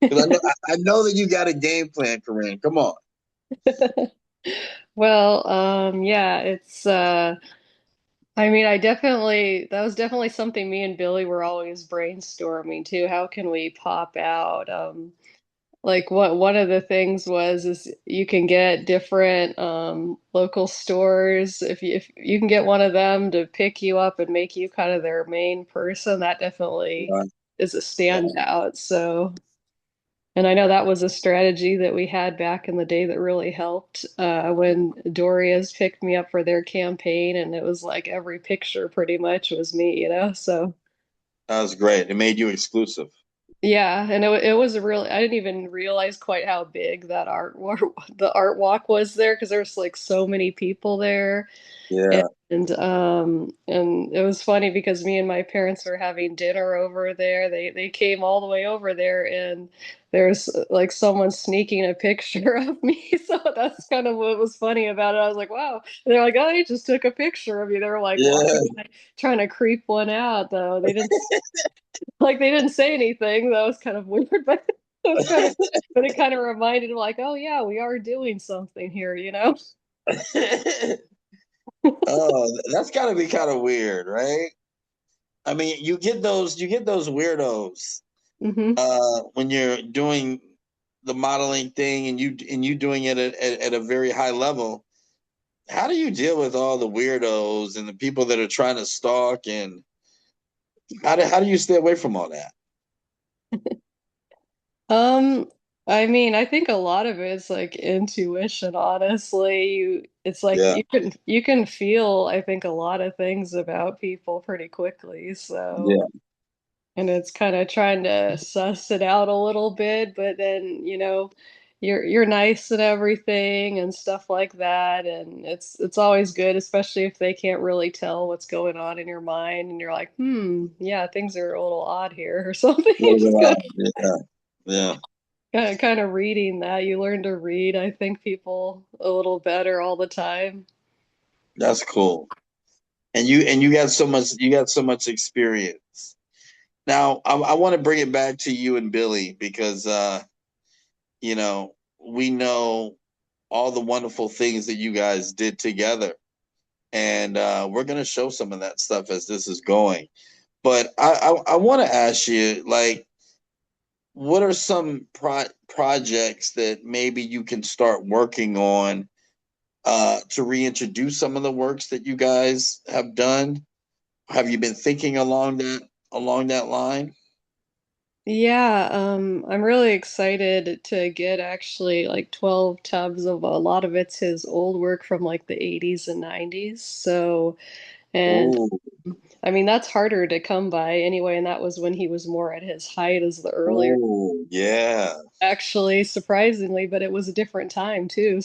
Speaker 4: because I know that you got a game plan, Karrin. Come on.
Speaker 5: well, yeah, it's I mean, that was definitely something me and Billy were always brainstorming too. How can we pop out? Like what one of the things was is you can get different local stores if you can get one of them to pick you up and make you kind of their main person, that definitely
Speaker 4: Right.
Speaker 5: is a
Speaker 4: Yeah.
Speaker 5: standout. So, and I know that was a strategy that we had back in the day that really helped when Doria's picked me up for their campaign, and it was like every picture pretty much was me. So
Speaker 4: That was great. It made you exclusive.
Speaker 5: Yeah, and it was a really, I didn't even realize quite how big that the art walk was there because there's like so many people there.
Speaker 4: Yeah.
Speaker 5: And it was funny because me and my parents were having dinner over there. They came all the way over there, and there's like someone sneaking a picture of me. So that's kind of what was funny about it. I was like, wow. And they're like, oh, he just took a picture of you. They were like
Speaker 4: Yeah.
Speaker 5: walking by, trying to creep one out though. They didn't say anything. That was kind of weird, but it was kind of but it kind of reminded him like, oh yeah, we are doing something here, you know?
Speaker 4: Oh, that's got to be kind of weird, right? I mean, you get those weirdos
Speaker 5: Hmm.
Speaker 4: when you're doing the modeling thing and you doing it at a very high level. How do you deal with all the weirdos and the people that are trying to stalk, and how do you stay away from all that?
Speaker 5: Um, I mean, I think a lot of it is like intuition, honestly. It's like
Speaker 4: Yeah,
Speaker 5: you can feel, I think, a lot of things about people pretty quickly.
Speaker 4: yeah.
Speaker 5: So, and it's kind of trying to suss it out a little bit, but then, you're nice and everything and stuff like that, and it's always good, especially if they can't really tell what's going on in your mind, and you're like, yeah, things are a little odd here or something. You just gotta
Speaker 4: Yeah, yeah.
Speaker 5: kind of reading that. You learn to read, I think, people a little better all the time.
Speaker 4: That's cool. And you got so much experience. Now, I want to bring it back to you and Billy because we know all the wonderful things that you guys did together. And we're gonna show some of that stuff as this is going. But I want to ask you, like, what are some projects that maybe you can start working on to reintroduce some of the works that you guys have done? Have you been thinking along that line?
Speaker 5: Yeah, I'm really excited to get actually like 12 tubs of a lot of it's his old work from like the 80s and 90s. So, and
Speaker 4: Oh,
Speaker 5: I mean, that's harder to come by anyway, and that was when he was more at his height as the earlier,
Speaker 4: oh, yeah,
Speaker 5: actually, surprisingly, but it was a different time too.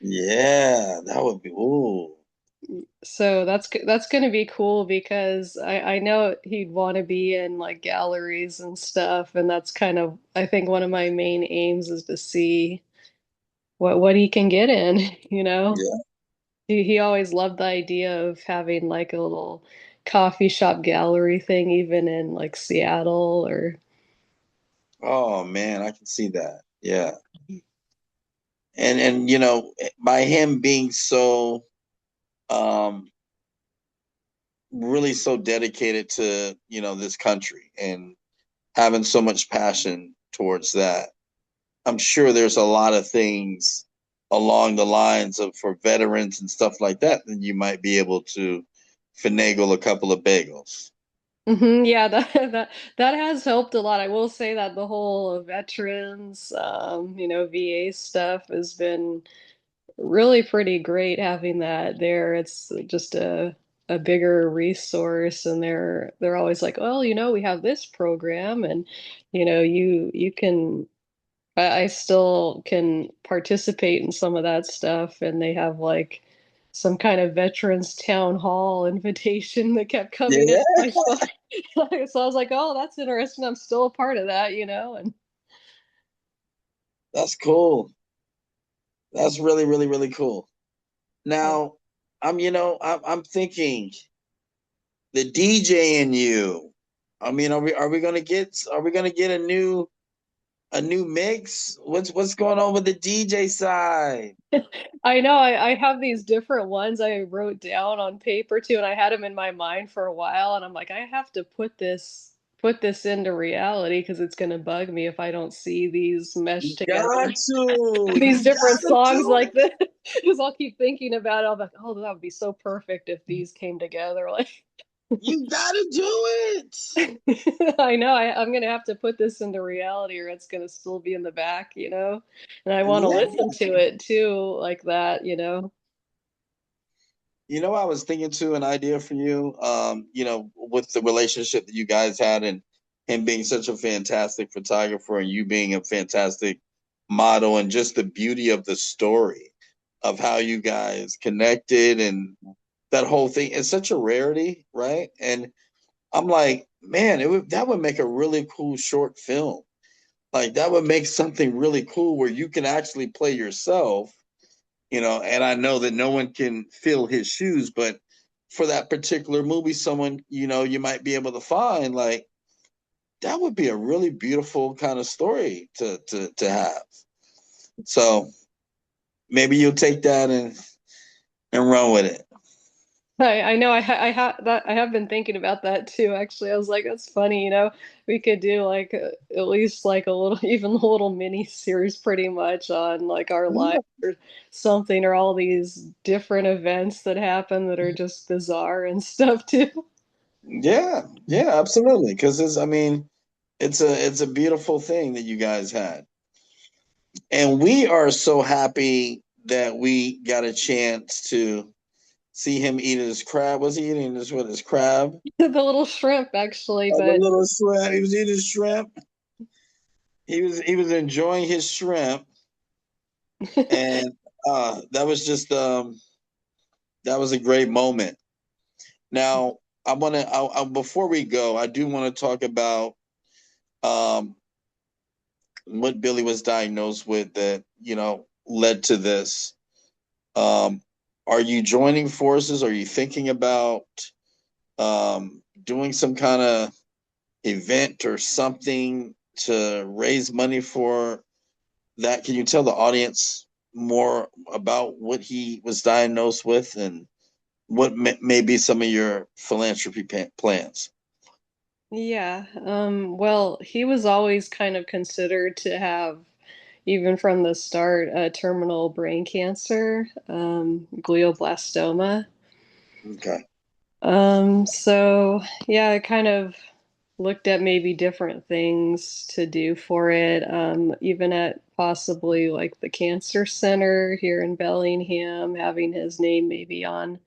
Speaker 4: yeah. That would be. Oh,
Speaker 5: So that's going to be cool because I know he'd want to be in like galleries and stuff, and that's kind of I think one of my main aims is to see what he can get in, you know.
Speaker 4: yeah.
Speaker 5: He always loved the idea of having like a little coffee shop gallery thing even in like Seattle or
Speaker 4: Oh man, I can see that. Yeah, and by him being so um really so dedicated to this country and having so much passion towards that, I'm sure there's a lot of things along the lines of for veterans and stuff like that that you might be able to finagle a couple of bagels.
Speaker 5: Yeah, that has helped a lot. I will say that the whole veterans, VA stuff has been really pretty great having that there. It's just a bigger resource, and they're always like, well, we have this program, and you can. I still can participate in some of that stuff, and they have like some kind of veterans town hall invitation that kept coming in.
Speaker 4: Yeah,
Speaker 5: So I was like, oh, that's interesting. I'm still a part of that, and
Speaker 4: that's cool. That's really, really, really cool. Now, I'm thinking the DJ in you. I mean, are we gonna get a new mix? What's going on with the DJ side?
Speaker 5: I know I have these different ones I wrote down on paper too, and I had them in my mind for a while, and I'm like, I have to put this into reality because it's gonna bug me if I don't see these mesh together. These
Speaker 4: You
Speaker 5: different
Speaker 4: gotta
Speaker 5: songs
Speaker 4: do
Speaker 5: like this, because I'll keep thinking about it. I'm like, oh, that would be so perfect if these came together. Like,
Speaker 4: it. You gotta do it.
Speaker 5: I know I'm gonna have to put this into reality, or it's gonna still be in the back. And I want to
Speaker 4: Yeah.
Speaker 5: listen to it too, like that.
Speaker 4: I was thinking too an idea for you. With the relationship that you guys had, and him being such a fantastic photographer and you being a fantastic model, and just the beauty of the story of how you guys connected and that whole thing is such a rarity, right? And I'm like, man, that would make a really cool short film. Like that would make something really cool where you can actually play yourself, and I know that no one can fill his shoes, but for that particular movie, someone, you might be able to find, like, that would be a really beautiful kind of story to have. So maybe you'll take that and run with it.
Speaker 5: I know I have been thinking about that too, actually. I was like, that's funny, we could do like at least like a little, even a little mini series pretty much on like our life or something, or all these different events that happen that are just bizarre and stuff too.
Speaker 4: Yeah, yeah, absolutely. Because it's a beautiful thing that you guys had. And we are so happy that we got a chance to see him eat his crab. Was he eating his crab?
Speaker 5: The little shrimp, actually,
Speaker 4: Oh, the
Speaker 5: but
Speaker 4: little shrimp. He was eating his shrimp. He was enjoying his shrimp, and that was just that was a great moment. Now before we go, I do want to talk about um what Billy was diagnosed with that led to this. Are you joining forces? Are you thinking about doing some kind of event or something to raise money for that? Can you tell the audience more about what he was diagnosed with and what may be some of your philanthropy plans?
Speaker 5: yeah, well, he was always kind of considered to have, even from the start, terminal brain cancer, glioblastoma.
Speaker 4: Okay.
Speaker 5: So yeah, I kind of looked at maybe different things to do for it, even at possibly like the cancer center here in Bellingham, having his name maybe on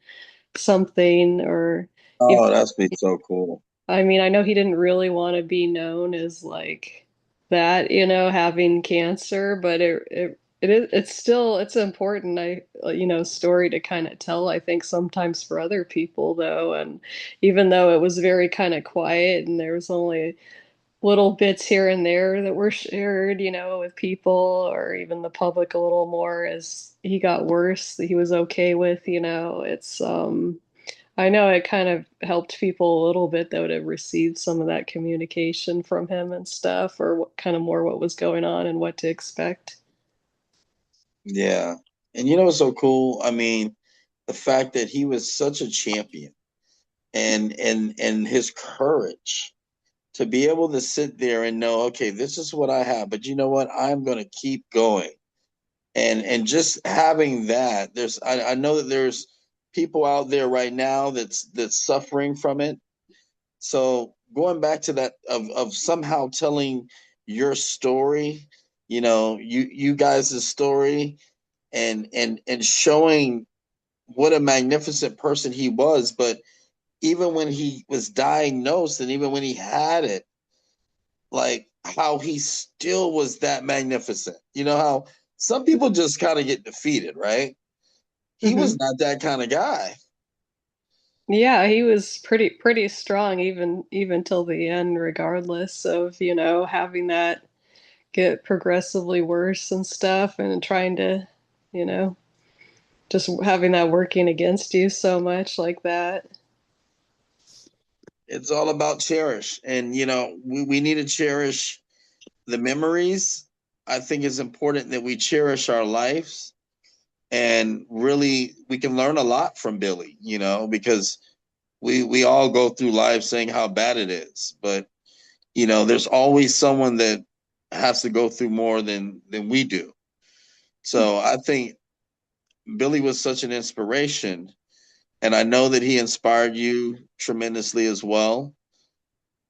Speaker 5: something, or even,
Speaker 4: Oh, that's be so cool.
Speaker 5: I mean, I know he didn't really want to be known as like that, having cancer, but it's still, it's important, story to kind of tell, I think, sometimes for other people though. And even though it was very kind of quiet and there was only little bits here and there that were shared, with people or even the public a little more as he got worse, that he was okay with, it's I know it kind of helped people a little bit though to receive some of that communication from him and stuff, or what kind of more what was going on and what to expect.
Speaker 4: Yeah. And what's so cool? The fact that he was such a champion, and his courage to be able to sit there and know, okay, this is what I have, but you know what? I'm going to keep going. And just having that, I know that there's people out there right now that's suffering from it. So going back to that of somehow telling your story, you guys' story, and showing what a magnificent person he was. But even when he was diagnosed and even when he had it, like how he still was that magnificent. You know how some people just kind of get defeated, right? He
Speaker 5: Hmm.
Speaker 4: was not that kind of guy.
Speaker 5: Yeah, he was pretty strong even till the end, regardless of, having that get progressively worse and stuff, and trying to, you know, just having that working against you so much like that.
Speaker 4: It's all about cherish. And, we need to cherish the memories. I think it's important that we cherish our lives, and really we can learn a lot from Billy, because we all go through life saying how bad it is, but there's always someone that has to go through more than we do. So I think Billy was such an inspiration, and I know that he inspired you tremendously as well.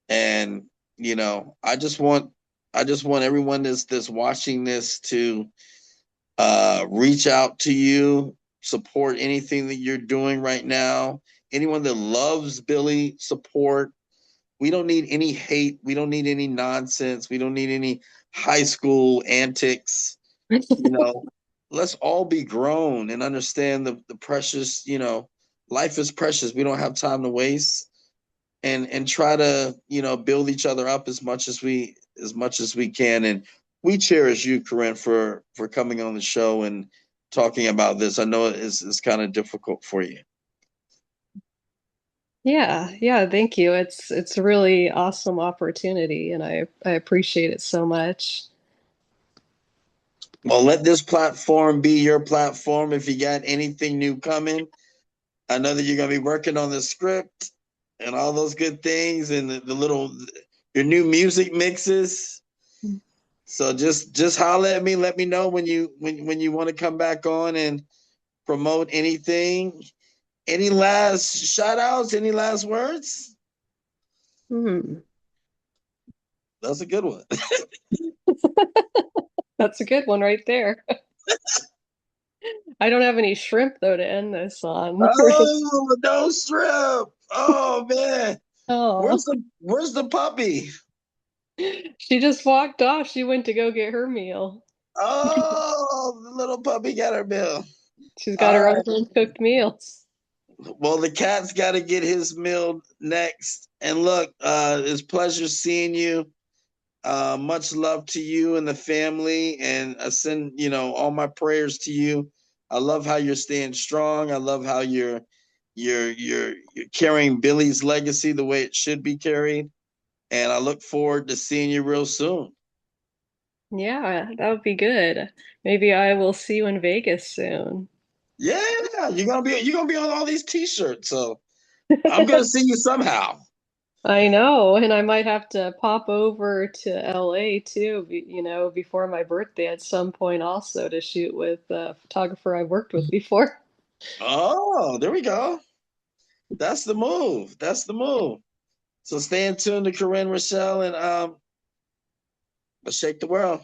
Speaker 4: And I just want everyone that's watching this to reach out to you, support anything that you're doing right now. Anyone that loves Billy, support. We don't need any hate. We don't need any nonsense. We don't need any high school antics. Let's all be grown and understand the precious, life is precious. We don't have time to waste, and try to, build each other up as much as we can. And we cherish you, Karrin, for coming on the show and talking about this. I know it's kind of difficult for you.
Speaker 5: Yeah, thank you. It's a really awesome opportunity, and I appreciate it so much.
Speaker 4: Well, let this platform be your platform. If you got anything new coming, I know that you're gonna be working on the script and all those good things, and your new music mixes. So just holler at me. Let me know when you want to come back on and promote anything. Any last shout outs? Any last words? That's a good one.
Speaker 5: That's a good one right there. I don't have any shrimp though to end this on.
Speaker 4: Oh, no shrimp. Oh man.
Speaker 5: Oh,
Speaker 4: Where's the puppy?
Speaker 5: she just walked off. She went to go get her meal.
Speaker 4: Oh, the little puppy got her meal.
Speaker 5: She's got
Speaker 4: All
Speaker 5: her
Speaker 4: right.
Speaker 5: own home cooked meals.
Speaker 4: Well, the cat's got to get his meal next. And look, it's a pleasure seeing you. Much love to you and the family, and I send all my prayers to you. I love how you're staying strong. I love how you're carrying Billy's legacy the way it should be carried, and I look forward to seeing you real soon.
Speaker 5: Yeah, that would be good. Maybe I will see you in Vegas soon.
Speaker 4: Yeah, you're gonna be on all these T-shirts, so I'm gonna see you somehow.
Speaker 5: I know, and I might have to pop over to LA too, before my birthday at some point also to shoot with a photographer I've worked with before.
Speaker 4: Oh, there we go. That's the move. That's the move. So stay in tune to Karrin Rachelle, and let's shake the world.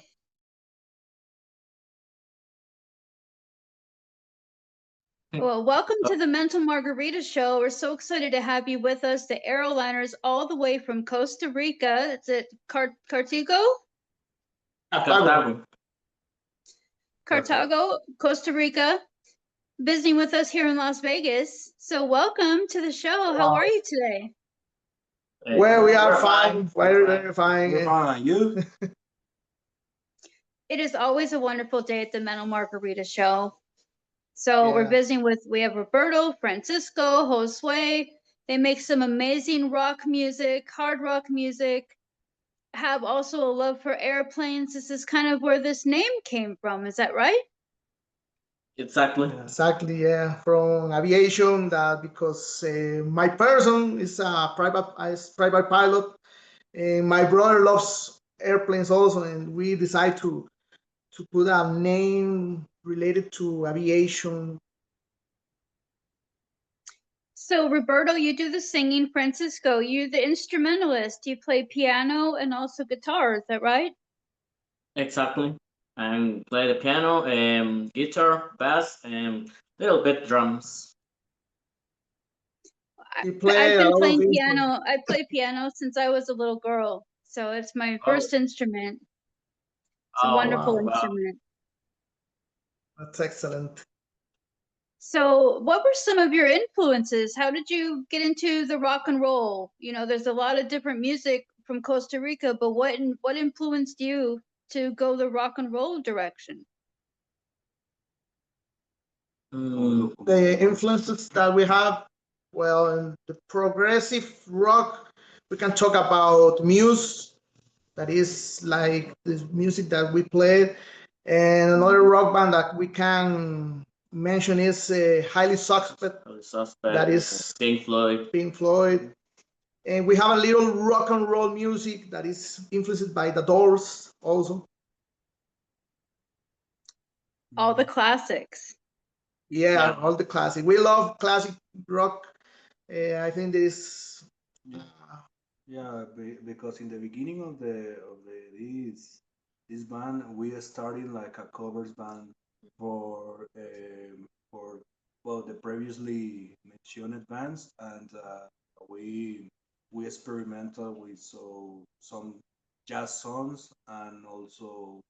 Speaker 1: Well, welcome to the Mental Margarita Show. We're so excited to have you with us. The Aeroliners, all the way from Costa Rica. It's at Cartago, Costa Rica, visiting with us here in Las Vegas. So welcome to the show. How are you today?
Speaker 6: Well, we are fine. We're fine.
Speaker 7: We're fine. You?
Speaker 1: It is always a wonderful day at the Mental Margarita Show. So we're visiting we have Roberto, Francisco, Josue. They make some amazing rock music, hard rock music, have also a love for airplanes. This is kind of where this name came from. Is that right?
Speaker 7: Exactly.
Speaker 6: Exactly, yeah. From aviation, that because my person is a private pilot, and my brother loves airplanes also, and we decide to put a name related to aviation.
Speaker 1: So Roberto, you do the singing. Francisco, you're the instrumentalist. You play piano and also guitar. Is that right?
Speaker 7: Exactly. And play the piano, guitar, bass, and little bit drums.
Speaker 6: You play
Speaker 1: I've been
Speaker 6: a lot of
Speaker 1: playing
Speaker 6: instruments.
Speaker 1: piano. I play piano since I was a little girl. So it's my first instrument. It's a wonderful instrument.
Speaker 6: That's excellent.
Speaker 1: So what were some of your influences? How did you get into the rock and roll? There's a lot of different music from Costa Rica, but what influenced you to go the rock and roll direction?
Speaker 6: The influences that we have, well, in the progressive rock, we can talk about Muse, that is like the music that we played, and another rock band that we can mention is Highly Suspect, that is
Speaker 7: Pink Floyd.
Speaker 6: Pink Floyd. And we have a little rock and roll music that is influenced by the Doors also.
Speaker 1: All the classics.
Speaker 6: Yeah, all the classic. We love classic rock. I think this.
Speaker 8: Yeah, because in the beginning of this band, we started like a covers band for well, the previously mentioned bands, and we we experimental with some jazz songs and also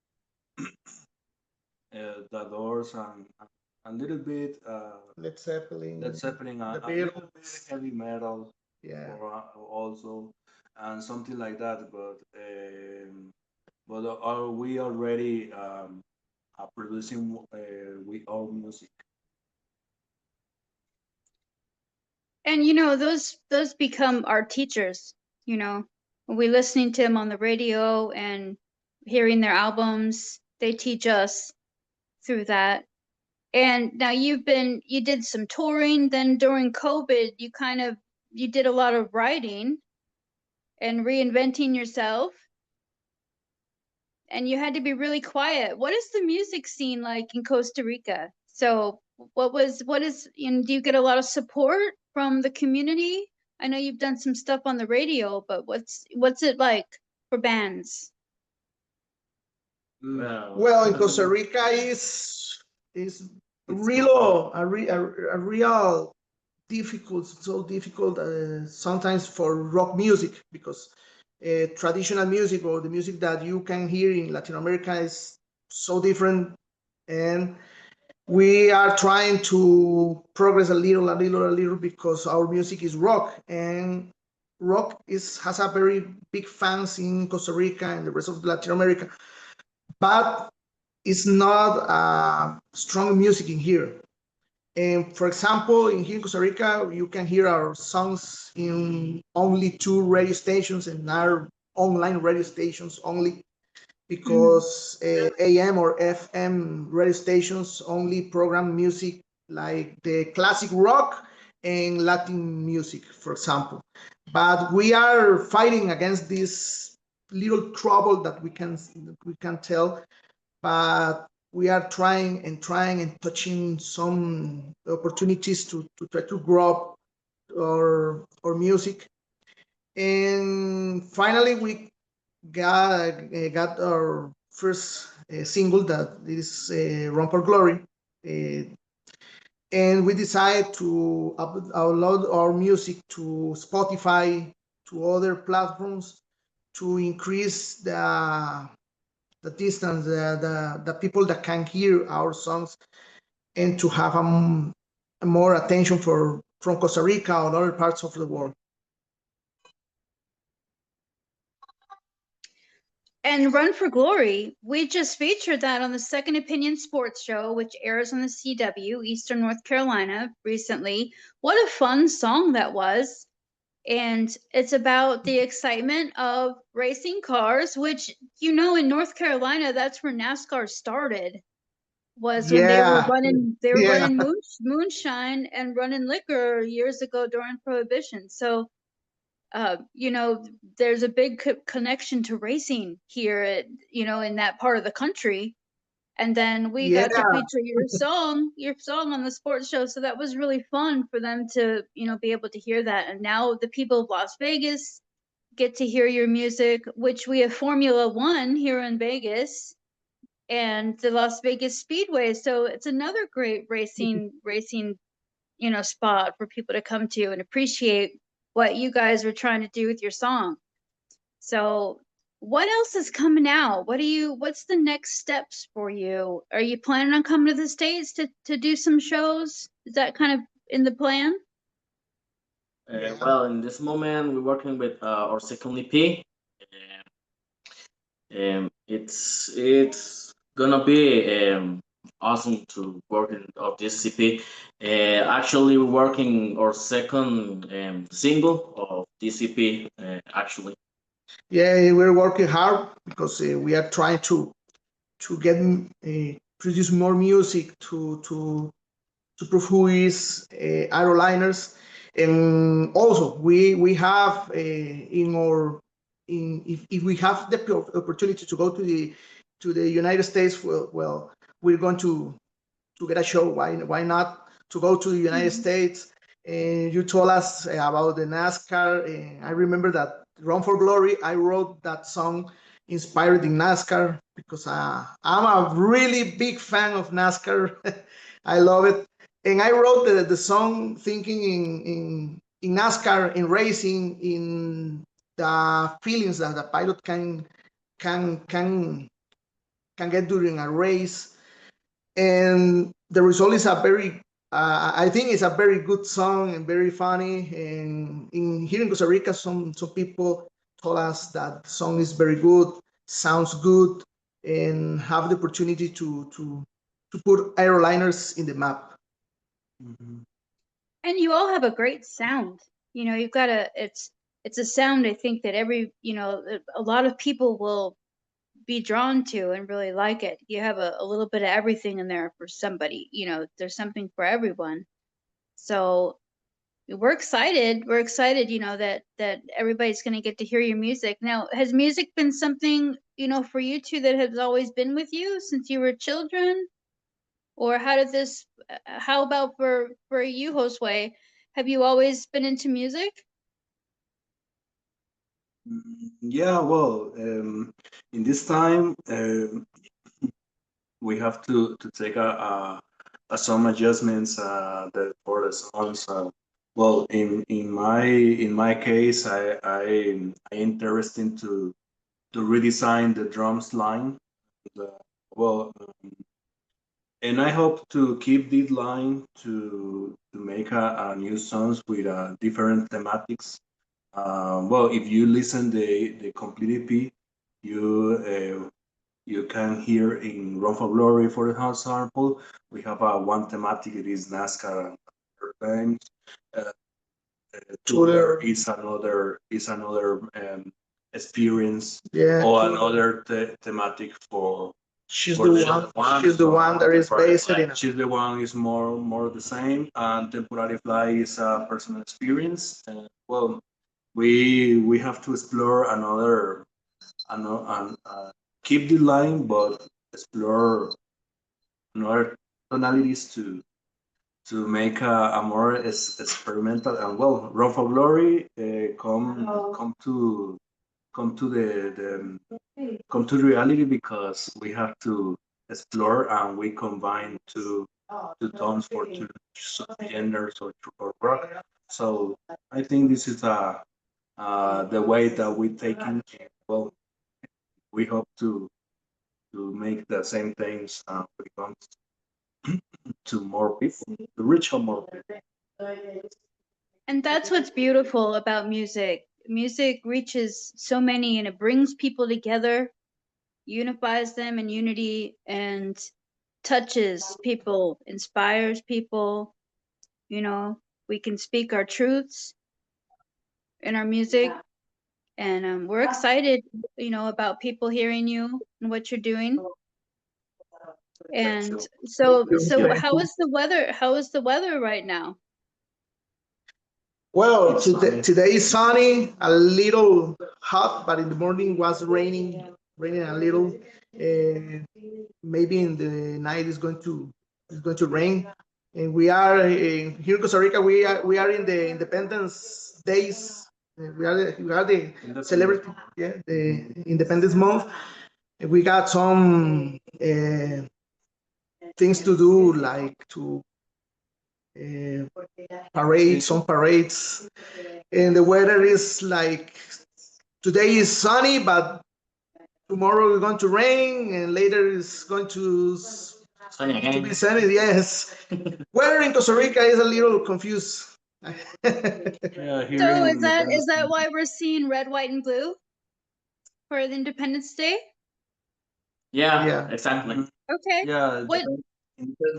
Speaker 8: the Doors and a little bit
Speaker 6: Led Zeppelin,
Speaker 8: Led Zeppelin,
Speaker 6: the
Speaker 8: a little bit
Speaker 6: Beatles.
Speaker 8: heavy metal,
Speaker 6: Yeah.
Speaker 8: or also, and something like that. But are we already producing with our music?
Speaker 1: And those become our teachers. When we listening to them on the radio and hearing their albums, they teach us through that. And now you did some touring. Then during COVID, you did a lot of writing and reinventing yourself. And you had to be really quiet. What is the music scene like in Costa Rica? So do you get a lot of support from the community? I know you've done some stuff on the radio, but what's it like for bands?
Speaker 6: Well, in Costa Rica is real a real difficult, so difficult sometimes for rock music, because traditional music or the music that you can hear in Latin America is so different, and we are trying to progress a little because our music is rock, and rock has a very big fans in Costa Rica and the rest of Latin America, but it's not strong music in here. And for example, in here in Costa Rica, you can hear our songs in only 2 radio stations and our online radio stations only, because AM or FM radio stations only program music like the classic rock and Latin music, for example. But we are fighting against this little trouble that we can tell, but we are trying and touching some opportunities to try to grow our music. And finally, we got our first single, that is Run for Glory. And we decided to upload our music to Spotify, to other platforms, to increase the distance, the people that can hear our songs, and to have more attention from Costa Rica or other parts of the world.
Speaker 1: And Run for Glory, we just featured that on the Second Opinion Sports Show, which airs on the CW, Eastern North Carolina, recently. What a fun song that was. And it's about the excitement of racing cars, which, in North Carolina, that's where NASCAR started, was when they were running moonshine and running liquor years ago during Prohibition. So, there's a big connection to racing here, in that part of the country. And then we got to feature your song on the sports show. So that was really fun for them to, be able to hear that. And now the people of Las Vegas get to hear your music, which we have Formula One here in Vegas and the Las Vegas Speedway. So it's another great racing, spot for people to come to and appreciate what you guys are trying to do with your song. So what else is coming out? What's the next steps for you? Are you planning on coming to the States to do some shows? Is that kind of in the plan?
Speaker 7: Well, in this moment, we're working with our second EP. It's gonna be awesome to work of this EP. Actually, we're working our second single of this EP. Actually.
Speaker 6: Yeah, we're working hard because we are trying to get produce more music to prove who is Aeroliners, and also we have if we have the opportunity to go to the United States, well, we're going to get a show. Why not to go to the United States? And you told us about the NASCAR, and I remember that Run for Glory, I wrote that song inspired in NASCAR, because I'm a really big fan of NASCAR. I love it. And I wrote the song thinking in NASCAR, in racing, in the feelings that the pilot can get during a race. And the result is a very, I think it's a very good song and very funny. And here in Costa Rica, some people told us that the song is very good, sounds good, and have the opportunity to put Aeroliners in the map.
Speaker 1: And you all have a great sound. You know, you've got it's a sound I think that a lot of people will be drawn to and really like it. You have a little bit of everything in there for somebody. You know, there's something for everyone. So we're excited. We're excited, that everybody's going to get to hear your music. Now, has music been something, for you two that has always been with you since you were children? Or how about for you, Josue? Have you always been into music?
Speaker 8: Yeah, well, in this time, we have to take some adjustments for the songs. Well, in my case, I interested to redesign the drums line. Well, and I hope to keep this line to make a new songs with different thematics. Well, if you listen the complete EP, you can hear in Run for Glory, for example, we have one thematic. It is NASCAR and airplanes. Tour is another experience,
Speaker 6: Yeah.
Speaker 8: or another thematic for.
Speaker 6: She's the one that is based in.
Speaker 8: She's the one is more the same, and Temporary Fly is a personal experience. Well, we have to explore another keep the line, but explore another tonalities to make a more experimental. And well, Run for Glory come to reality, because we have to explore, and we combine two tones for two genders or rock. So I think this is the way that we take it. Well, we hope to make the same things when it comes to more people, to reach out more people.
Speaker 1: And that's what's beautiful about music. Music reaches so many, and it brings people together, unifies them in unity, and touches people, inspires people. We can speak our truths in our music, and we're excited, about people hearing you and what you're doing. And so how is the weather? How is the weather right now?
Speaker 6: Well, today is sunny, a little hot, but in the morning was raining a little. Maybe in the night it's going to rain. And we are here in Costa Rica. We are in the Independence Days. We are the celebrity, the Independence Month. And we got some things to do, like to parades, and the weather is like today is sunny, but tomorrow we're going to rain, and later it's going to be sunny. Yes, weather in Costa Rica is a little confused.
Speaker 8: Yeah,
Speaker 1: So is that why we're seeing red, white, and blue for the Independence Day?
Speaker 7: Yeah, exactly.
Speaker 1: Okay.
Speaker 8: Yeah.
Speaker 1: What?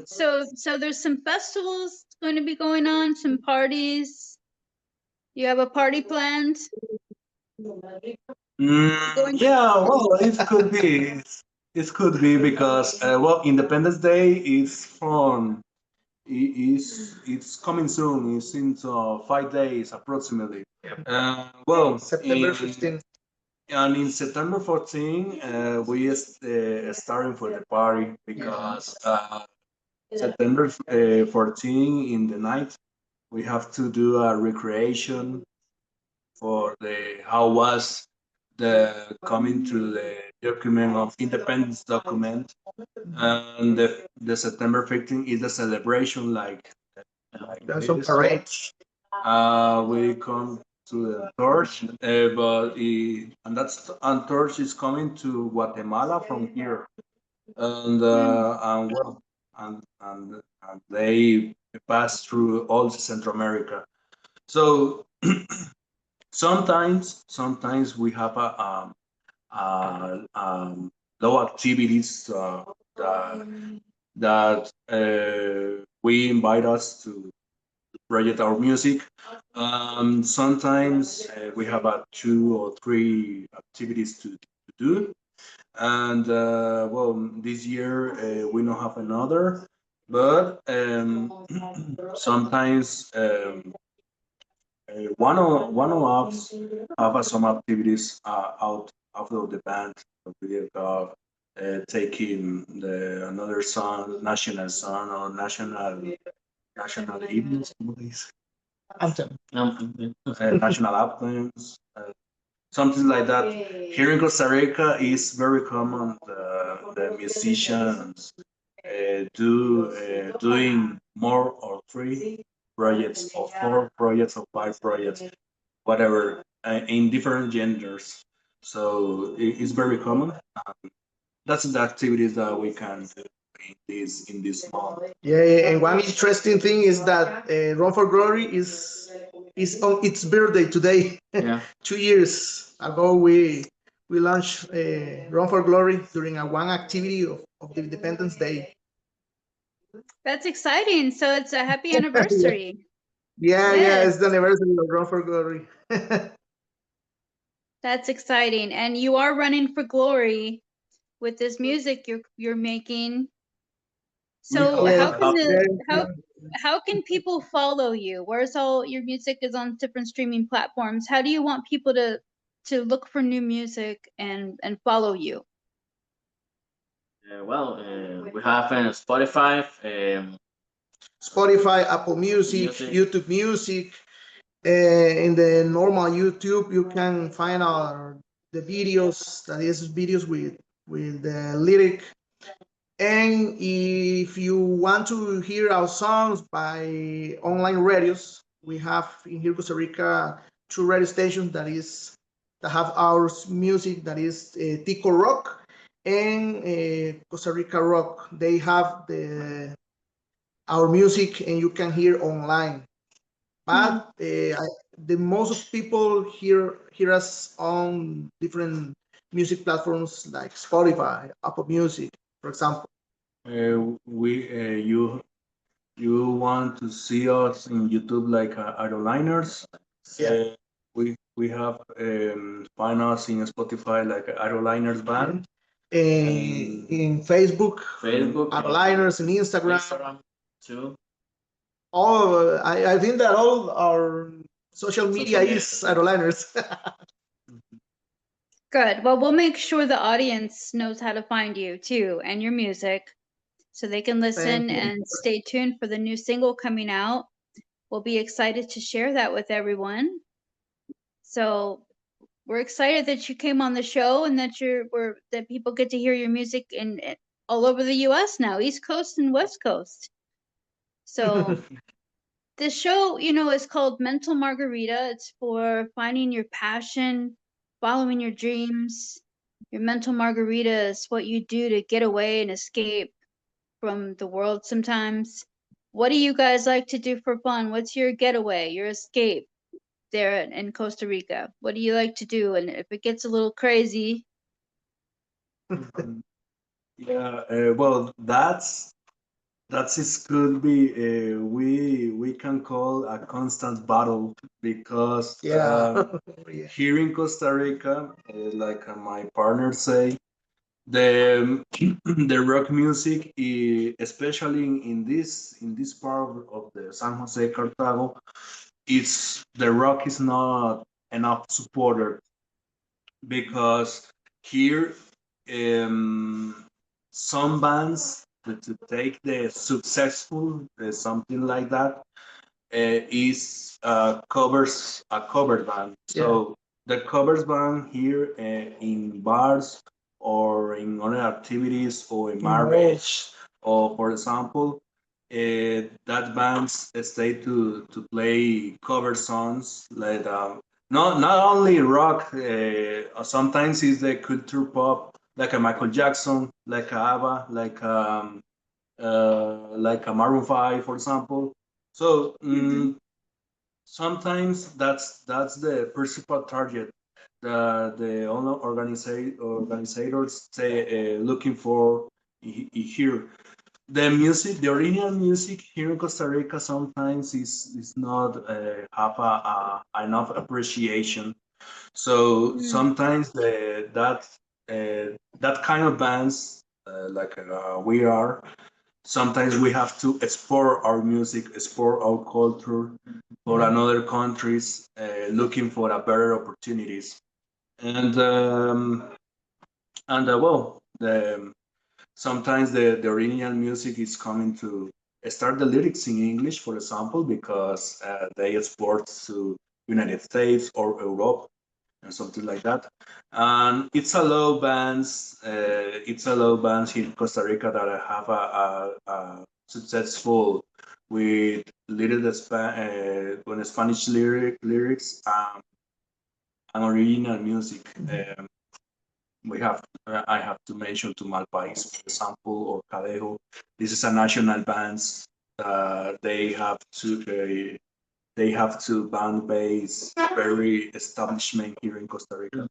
Speaker 1: So there's some festivals going to be going on, some parties. You have a party planned?
Speaker 8: Yeah, well, it could be. It could be because well, Independence Day is it's coming soon. It's in 5 days approximately. Well,
Speaker 6: September 15th.
Speaker 8: And in September 14, we starting for the party, because September 14 in the night we have to do a recreation for how was the coming to the document of independence document, and the September 15 is a celebration like
Speaker 6: There's some parades.
Speaker 8: We come to the torch, and torch is coming to Guatemala from here, and well, and they pass through all Central America. So sometimes we have low activities that we invite us to project our music. Sometimes we have 2 or 3 activities to do, and well, this year we don't have another, but sometimes one of us have some activities out of the band. We have taking another song, national song or national evenings,
Speaker 6: Anthem.
Speaker 8: national anthems, something like that. Here in Costa Rica, is very common the musicians doing more or 3 projects or 4 projects or 5 projects, whatever, in different genders. So it's very common. That's the activities that we can do in this month.
Speaker 6: Yeah, and one interesting thing is that Run for Glory is on its birthday today.
Speaker 7: Yeah.
Speaker 6: 2 years ago, we launched Run for Glory during one activity of the Independence Day.
Speaker 1: That's exciting. So it's a happy anniversary.
Speaker 6: Yeah,
Speaker 1: Yes.
Speaker 6: it's the anniversary of Run for Glory.
Speaker 1: That's exciting. And you are running for glory with this music you're making. So
Speaker 6: Yeah,
Speaker 1: how can people follow you? Where's all your music is on different streaming platforms? How do you want people to look for new music and follow you?
Speaker 7: Well, we have Spotify.
Speaker 6: Spotify, Apple Music, YouTube Music. In the normal YouTube, you can find the videos, that is videos with the lyric. And if you want to hear our songs by online radios, we have in here Costa Rica 2 radio stations that have our music, that is Tico Rock and Costa Rica Rock. They have our music and you can hear online. But the most of people hear us on different music platforms like Spotify, Apple Music, for example.
Speaker 8: You want to see us in YouTube like Aeroliners?
Speaker 6: Yeah.
Speaker 8: We have find us in Spotify like Aeroliners band.
Speaker 6: In Facebook, Aeroliners, and Instagram
Speaker 7: too.
Speaker 6: I think that all our social media is Aeroliners.
Speaker 1: Good. Well, we'll make sure the audience knows how to find you too and your music so they can listen and stay tuned for the new single coming out. We'll be excited to share that with everyone. So we're excited that you came on the show and that that people get to hear your music in all over the US now, East Coast and West Coast. So this show, is called Mental Margarita. It's for finding your passion, following your dreams. Your mental margarita is what you do to get away and escape from the world sometimes. What do you guys like to do for fun? What's your getaway, your escape there in Costa Rica? What do you like to do? And if it gets a little crazy.
Speaker 8: Yeah, well, that's it could be we can call a constant battle because here in Costa Rica, like my partner say, the rock music, especially in this part of the San Jose Cartago, the rock is not enough supported because here some bands to take the successful something like that is covers a cover band. So the covers band here in bars or in other activities or in marriage or for example that bands stay to play cover songs like not only rock. Sometimes it's the culture pop, like a Michael Jackson, like a ABBA, like a Maroon 5, for example. So sometimes that's the principal target. The organizers say looking for here. The music, the original music here in Costa Rica sometimes is not have enough appreciation. So sometimes that kind of bands like we are, sometimes we have to explore our music, explore our culture for another countries, looking for a better opportunities. And well, sometimes the original music is coming to start the lyrics in English, for example, because they export to United States or Europe and something like that. And it's allow bands, here in Costa Rica that have a successful with little Spanish lyrics and original music. I have to mention to Malpais, for example, or Cadejo. This is a national bands. They have to band base very establishment here in Costa Rica.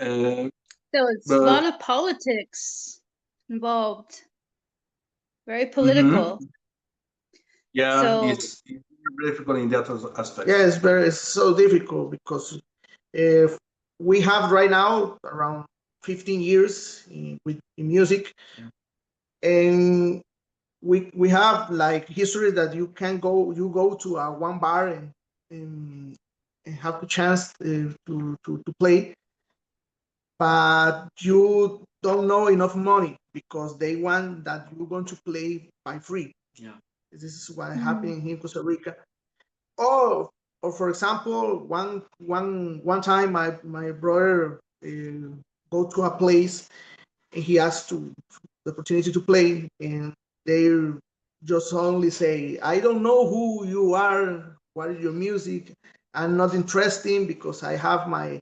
Speaker 1: So it's a
Speaker 8: But
Speaker 1: lot of politics involved. Very political.
Speaker 8: yeah,
Speaker 1: So
Speaker 8: it's very difficult in that aspect.
Speaker 6: Yeah, it's so difficult because if we have right now around 15 years in music, and we have like history that you go to a one bar and have the chance to play, but you don't know enough money because they want that you're going to play by free.
Speaker 7: Yeah.
Speaker 6: This is what happened here in Costa Rica. Or for example, one time my brother go to a place and he asked to the opportunity to play, and they just only say, "I don't know who you are. What is your music? I'm not interested because I have my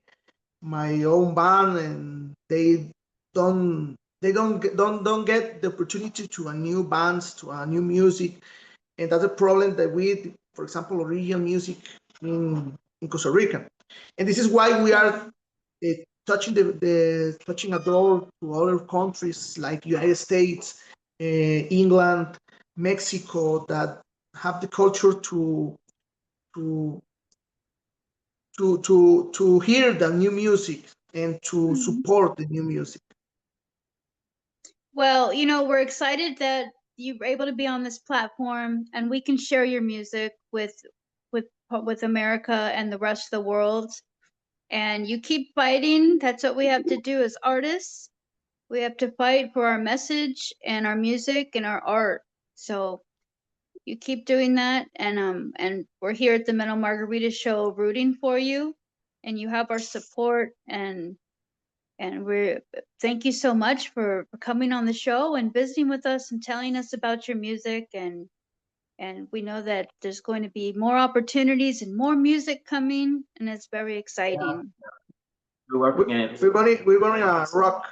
Speaker 6: own band," and they don't get the opportunity to a new bands, to a new music. And that's a problem that we, for example, original music in Costa Rica. And this is why we are touching a door to other countries like United States, England, Mexico, that have the culture to to hear the new music and to support the new music.
Speaker 1: well, we're excited that you were able to be on this platform and we can share your music with America and the rest of the world. And you keep fighting. That's what we have to do as artists. We have to fight for our message and our music and our art. So you keep doing that, and we're here at the Metal Margarita Show rooting for you, and you have our support, and we're thank you so much for coming on the show and visiting with us and telling us about your music, and we know that there's going to be more opportunities and more music coming, and it's very exciting.
Speaker 7: We're working on it.
Speaker 6: We're going to rock.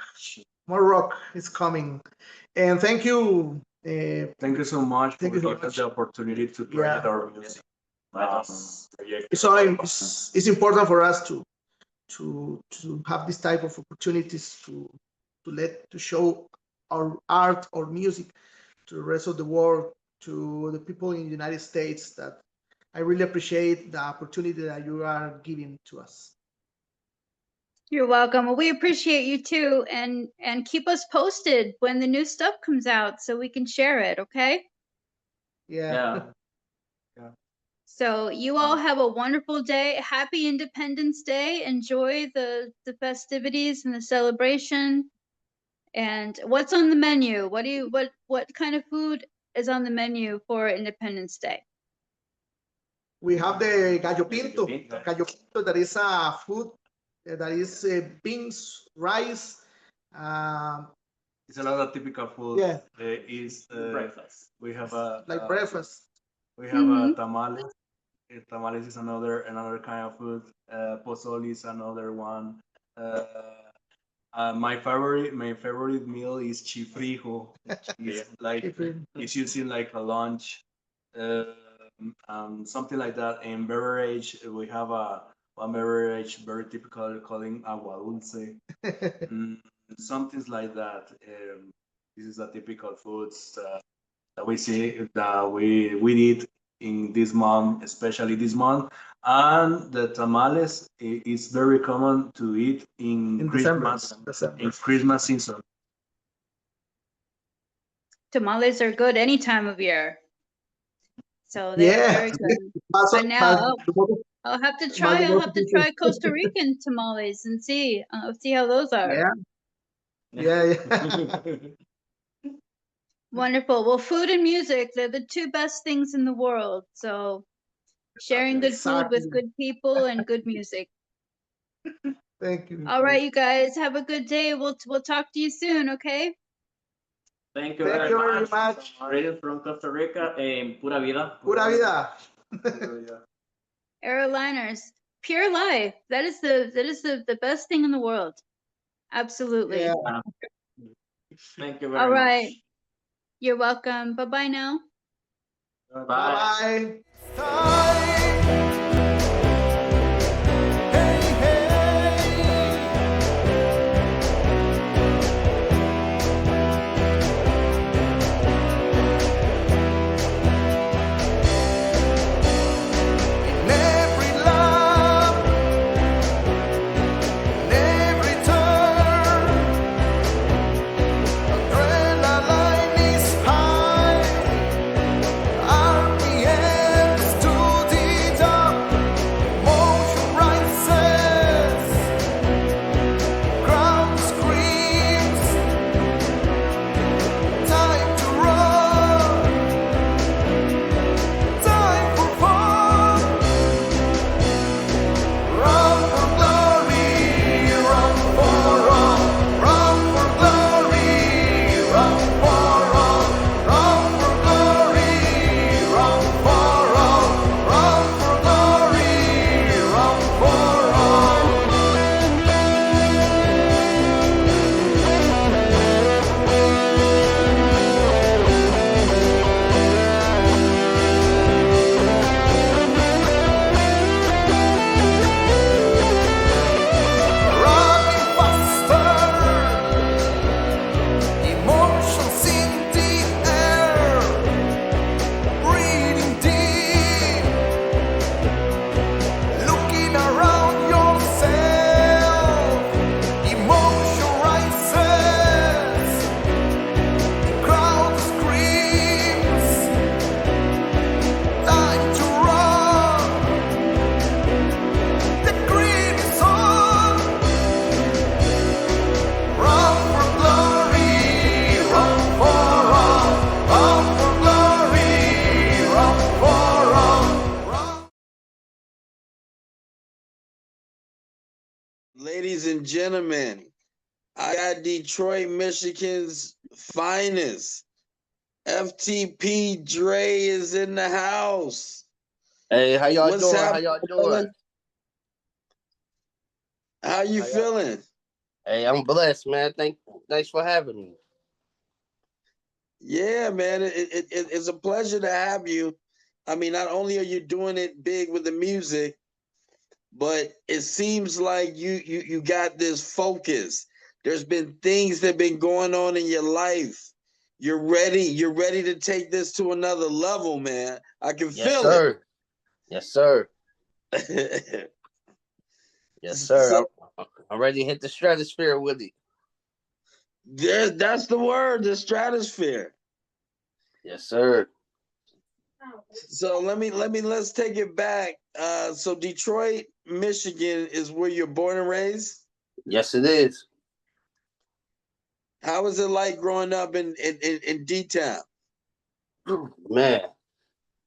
Speaker 6: More rock is coming. And thank you.
Speaker 8: Thank you so much for
Speaker 6: Thank you so
Speaker 8: giving us
Speaker 6: much.
Speaker 8: the opportunity to project our music.
Speaker 6: So it's important for us to have this type of opportunities to show our art or music to the rest of the world, to the people in the United States. That I really appreciate the opportunity that you are giving to us.
Speaker 1: You're welcome. Well, we appreciate you too, and keep us posted when the new stuff comes out so we can share it, okay?
Speaker 6: Yeah.
Speaker 1: So you all have a wonderful day. Happy Independence Day. Enjoy the festivities and the celebration. And what's on the menu? What kind of food is on the menu for Independence Day?
Speaker 6: We have the gallo pinto. Gallo pinto, that is a food that is beans, rice,
Speaker 8: it's another typical food.
Speaker 6: Yeah.
Speaker 8: Is
Speaker 7: Breakfast.
Speaker 8: we have a
Speaker 6: Like breakfast.
Speaker 8: we have
Speaker 1: Mhm.
Speaker 8: a tamales. Tamales is another kind of food. Pozole is another one. Uh, my favorite meal is chifrijo. It's like it's using like a lunch, something like that. In beverage, we have one beverage very typical calling agua dulce. Something like that. This is a typical foods that we see that we eat in this month, especially this month. And the tamales is very common to eat in Christmas, in Christmas season.
Speaker 1: Tamales are good any time of year. So they're
Speaker 6: Yeah.
Speaker 1: very good.
Speaker 6: Also,
Speaker 1: But now I'll have to try Costa Rican tamales and see how those are.
Speaker 6: Yeah.
Speaker 1: Wonderful. Well, food and music, they're the two best things in the world. So sharing good food with good people and good music.
Speaker 6: Thank you.
Speaker 1: All right, you guys, have a good day. We'll talk to you soon, okay?
Speaker 7: Thank you
Speaker 6: Thank
Speaker 7: very
Speaker 6: you very
Speaker 7: much.
Speaker 6: much.
Speaker 7: Radio from Costa Rica, Pura Vida.
Speaker 6: Pura vida.
Speaker 1: Aeroliners, pure life. That is the best thing in the world. Absolutely.
Speaker 6: Yeah.
Speaker 7: Thank you very
Speaker 1: All
Speaker 7: much.
Speaker 1: right. You're welcome. Bye-bye now.
Speaker 7: Bye.
Speaker 6: Bye.
Speaker 4: Ladies and gentlemen, I got Detroit, Michigan's finest. FTP Dre is in the house.
Speaker 9: Hey, how y'all
Speaker 4: What's
Speaker 9: doing? How
Speaker 4: happening,
Speaker 9: y'all
Speaker 4: brother?
Speaker 9: doing?
Speaker 4: How you feeling?
Speaker 9: Hey, I'm blessed, man. Thanks for having me.
Speaker 4: Yeah, man, it's a pleasure to have you. I mean, not only are you doing it big with the music, but it seems like you got this focus. There's been things that have been going on in your life. You're ready to take this to another level, man. I can feel
Speaker 9: it. Yes, sir. Yes, sir.
Speaker 4: So,
Speaker 9: I'm ready to hit the stratosphere with it.
Speaker 4: That's the word, the stratosphere.
Speaker 9: Yes, sir.
Speaker 4: So let's take it back. So Detroit, Michigan is where you're born and raised?
Speaker 9: Yes, it is.
Speaker 4: How was it like growing up in D-Town?
Speaker 9: Man,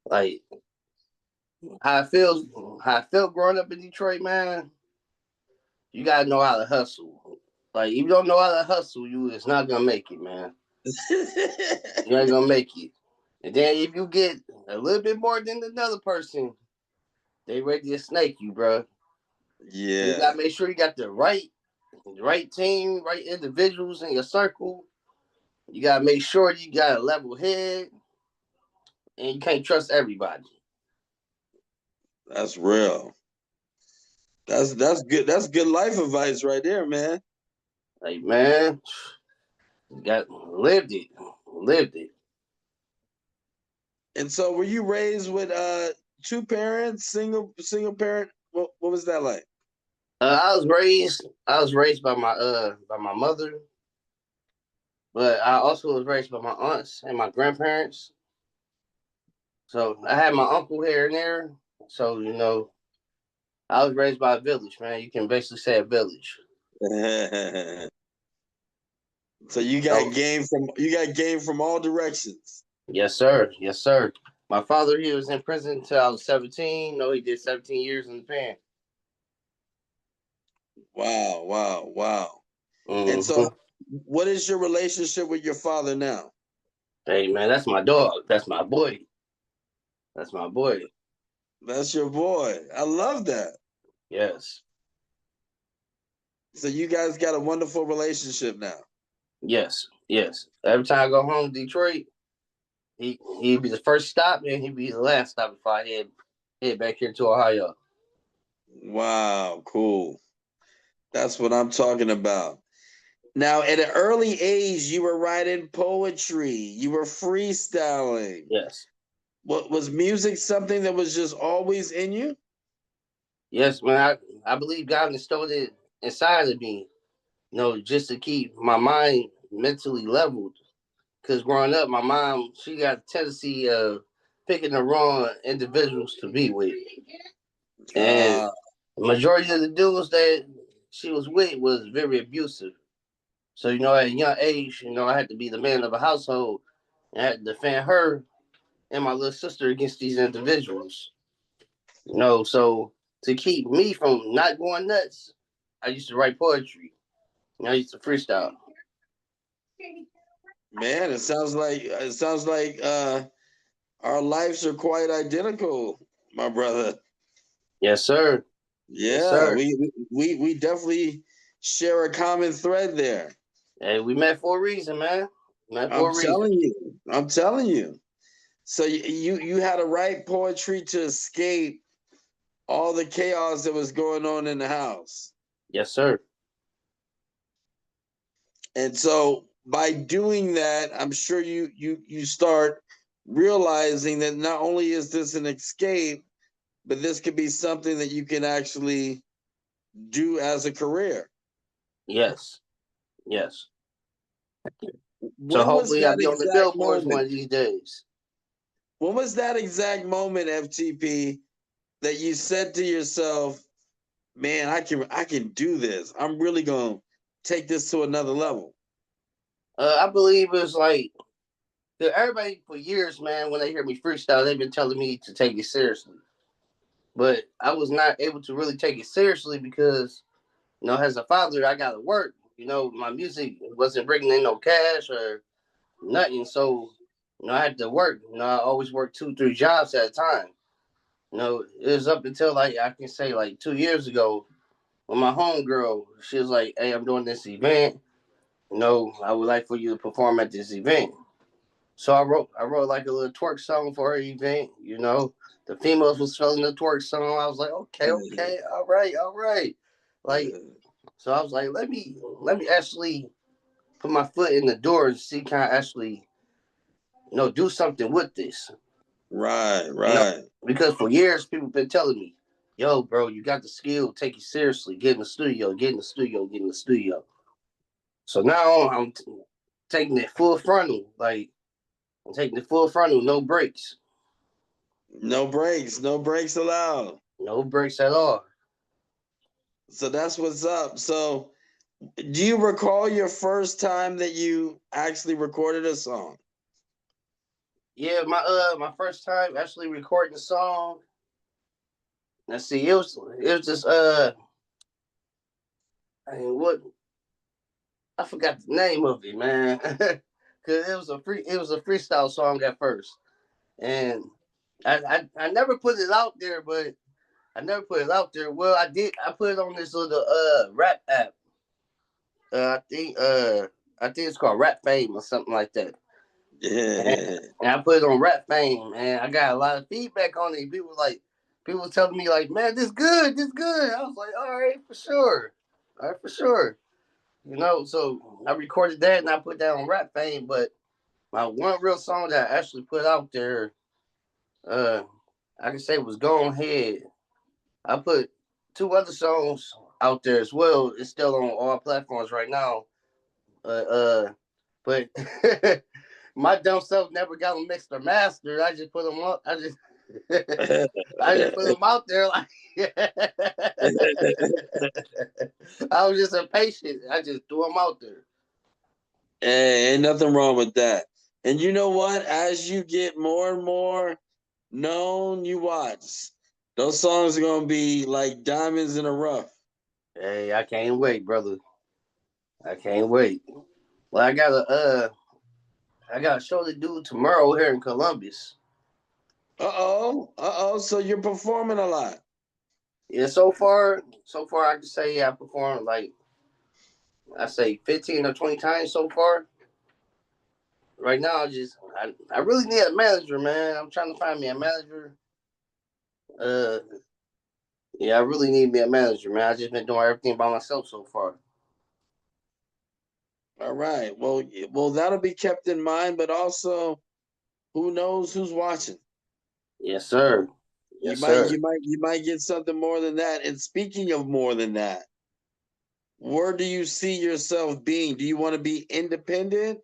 Speaker 9: like how I feel growing up in Detroit, man. You gotta know how to hustle. Like, if you don't know how to hustle, you is not gonna make it, man. You ain't gonna make it. And then if you get a little bit more than another person, they ready to snake you, bro.
Speaker 4: Yeah.
Speaker 9: You gotta make sure you got the right team, right individuals in your circle. You gotta make sure you got a level head, and you can't trust everybody.
Speaker 4: That's real. That's good. That's good life advice right there, man.
Speaker 9: Like, man, you got lived it.
Speaker 4: And so, were you raised with two parents, single parent? What was that like?
Speaker 9: I was raised by my mother, but I also was raised by my aunts and my grandparents. So I had my uncle here and there. So, I was raised by a village, man. You can basically say a village.
Speaker 4: So you got game from all directions.
Speaker 9: Yes, sir. Yes, sir. My father, he was in prison until I was 17. No, he did 17 years in the pen.
Speaker 4: Wow.
Speaker 9: Mm-hmm.
Speaker 4: And so, what is your relationship with your father now?
Speaker 9: Hey, man, that's my dog. That's my boy. That's my boy.
Speaker 4: That's your boy. I love that.
Speaker 9: Yes.
Speaker 4: So you guys got a wonderful relationship now.
Speaker 9: Yes. Every time I go home to Detroit, he'd be the first stop and he'd be the last stop before I head back here to Ohio.
Speaker 4: Wow, cool. That's what I'm talking about. Now, at an early age, you were writing poetry. You were freestyling.
Speaker 9: Yes.
Speaker 4: What was music something that was just always in you?
Speaker 9: Yes, man. I believe God instilled it inside of me, just to keep my mind mentally leveled. Because growing up, my mom, she got a tendency of picking the wrong individuals to be with. And the majority of the dudes that she was with was very abusive. So, at a young age, I had to be the man of a household and I had to defend her and my little sister against these individuals. So to keep me from not going nuts, I used to write poetry. I used to freestyle.
Speaker 4: Man, it sounds like our lives are quite identical, my brother.
Speaker 9: Yes, sir.
Speaker 4: Yeah,
Speaker 9: yes, sir.
Speaker 4: We definitely share a common thread there.
Speaker 9: Hey, we met for a reason, man.
Speaker 4: I'm telling you. So you had to write poetry to escape all the chaos that was going on in the house.
Speaker 9: Yes, sir.
Speaker 4: And so by doing that, I'm sure you start realizing that not only is this an escape, but this could be something that you can actually do as a career.
Speaker 9: Yes. So hopefully I'll be on the billboards one of these days.
Speaker 4: When was that exact moment, FTP, that you said to yourself, man, I can do this. I'm really going to take this to another level?
Speaker 9: I believe it's like everybody for years, man, when they hear me freestyle, they've been telling me to take it seriously. But I was not able to really take it seriously because, as a father, I got to work. My music wasn't bringing in no cash or nothing. So, I had to work. I always worked 2-3 jobs at a time. It was up until I can say 2 years ago when my homegirl, she was like, hey, I'm doing this event. I would like for you to perform at this event. So I wrote like a little twerk song for her event. The females was feeling the twerk song. I was like, okay, all right. So I was like, let me actually put my foot in the door and see can I actually, do something with this.
Speaker 4: Right.
Speaker 9: Because for years people been telling me, yo, bro, you got the skill, take it seriously, get in the studio. So now I'm taking it full frontal, I'm taking the full frontal, no breaks.
Speaker 4: No breaks allowed.
Speaker 9: No breaks at all.
Speaker 4: So that's what's up. So do you recall your first time that you actually recorded a song?
Speaker 9: Yeah, my first time actually recording a song. Let's see, it was just what I forgot the name of it, man. Cause it was a freestyle song at first. And I never put it out there, but I never put it out there. Well, I did. I put it on this little rap app. I think it's called Rap Fame or something like that.
Speaker 4: Yeah.
Speaker 9: And I put it on Rap Fame, and I got a lot of feedback on it. People telling me like, man, this good. I was like, all right, for sure. You know, so I recorded that and I put that on Rap Fame. But my one real song that I actually put out there, I can say was Go Ahead. I put 2 other songs out there as well. It's still on all platforms right now. But my dumb self never got them mixed or mastered. I just put them up. I just put them out there like I was just impatient. I just threw them out there.
Speaker 4: Hey, ain't nothing wrong with that. And you know what? As you get more and more known, you watch. Those songs are gonna be like diamonds in the rough.
Speaker 9: Hey, I can't wait, brother. I can't wait. Well, I got a show to do tomorrow here in Columbus.
Speaker 4: So you're performing a lot.
Speaker 9: Yeah, so far I can say I performed like I say 15 or 20 times so far. Right now, I really need a manager, man. I'm trying to find me a manager. Yeah, I really need me a manager, man. I just been doing everything by myself so far.
Speaker 4: All right. Well, that'll be kept in mind, but also, who knows who's watching?
Speaker 9: Yes, sir.
Speaker 4: You might get something more than that. And speaking of more than that, where do you see yourself being? Do you want to be independent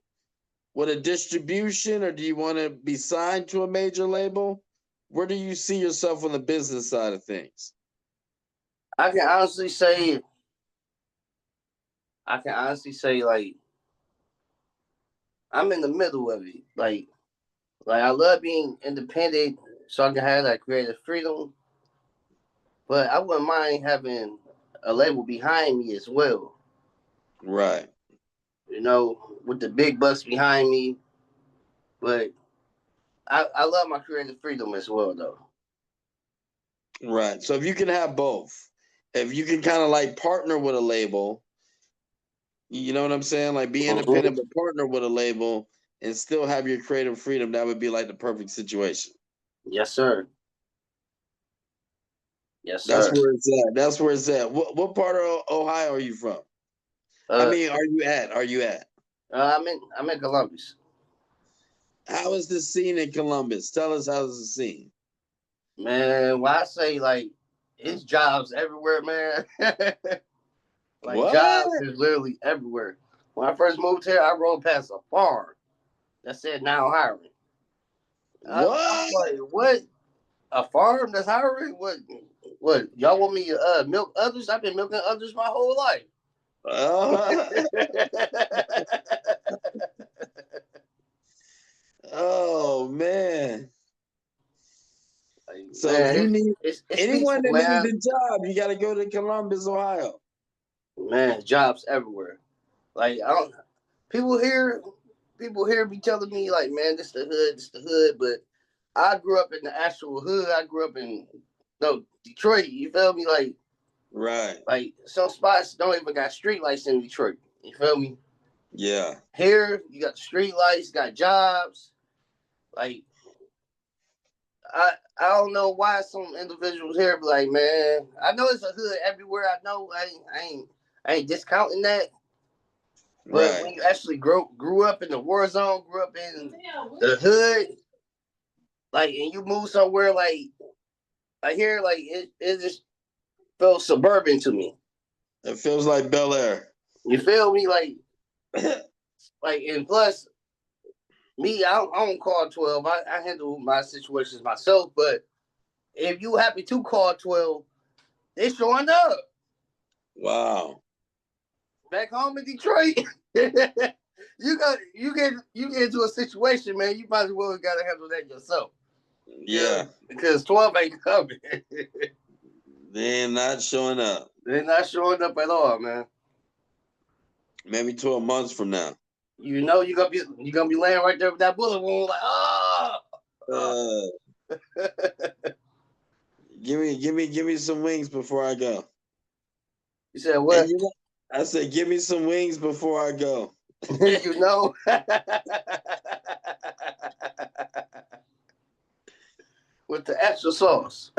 Speaker 4: with a distribution, or do you want to be signed to a major label? Where do you see yourself on the business side of things?
Speaker 9: I can honestly say, like, I'm in the middle of it. Like I love being independent so I can have that creative freedom. But I wouldn't mind having a label behind me as well.
Speaker 4: Right.
Speaker 9: You know, with the big bucks behind me. But I love my creative freedom as well, though.
Speaker 4: Right. So if you can have both, if you can kind of like partner with a label, you know what I'm saying? Like be independent, but partner with a label and still have your creative freedom, that would be like the perfect situation.
Speaker 9: Yes, sir. Yes, sir.
Speaker 4: That's where it's at. What part of Ohio are you from? Are you at?
Speaker 9: I'm in Columbus.
Speaker 4: How is the scene in Columbus? Tell us, how's the scene?
Speaker 9: Man, when I say like it's jobs everywhere, man. Like
Speaker 4: what?
Speaker 9: jobs is literally everywhere. When I first moved here, I rode past a farm that said now hiring.
Speaker 4: What?
Speaker 9: I'm like, what? A farm that's hiring? What? Y'all want me to milk others? I've been milking others my whole life.
Speaker 4: Oh man. So
Speaker 9: man,
Speaker 4: if you need
Speaker 9: it's
Speaker 4: anyone
Speaker 9: peaceful,
Speaker 4: that
Speaker 9: man.
Speaker 4: needs a job, you got to go to Columbus, Ohio.
Speaker 9: Man, jobs everywhere. Like people here be telling me like, man, this the hood, but I grew up in the actual hood. I grew up in Detroit. You feel me? Like,
Speaker 4: right.
Speaker 9: Like some spots don't even got street lights in Detroit. You feel me?
Speaker 4: Yeah.
Speaker 9: Here you got street lights, got jobs. Like I don't know why some individuals here be like, man, I know it's a hood everywhere. I know I ain't discounting that. But
Speaker 4: right.
Speaker 9: when you actually grew up in the war zone, grew up in the hood, like, and you move somewhere like here, like it just feels suburban to me.
Speaker 4: It feels like Bel Air.
Speaker 9: You feel me? Like, and plus, me, I don't call 12. I handle my situations myself. But if you happy to call 12, they showing up.
Speaker 4: Wow.
Speaker 9: Back home in Detroit, you get into a situation, man. You might as well gotta handle that yourself.
Speaker 4: Yeah.
Speaker 9: Because 12 ain't coming.
Speaker 4: They're not showing up.
Speaker 9: They're not showing up at all, man.
Speaker 4: Maybe 12 months from now.
Speaker 9: You know you're gonna be laying right there with that bullet wound, like, oh.
Speaker 4: Give me some wings before I go.
Speaker 9: You said what?
Speaker 4: And I said, give me some wings before I go.
Speaker 9: You know. With the extra sauce.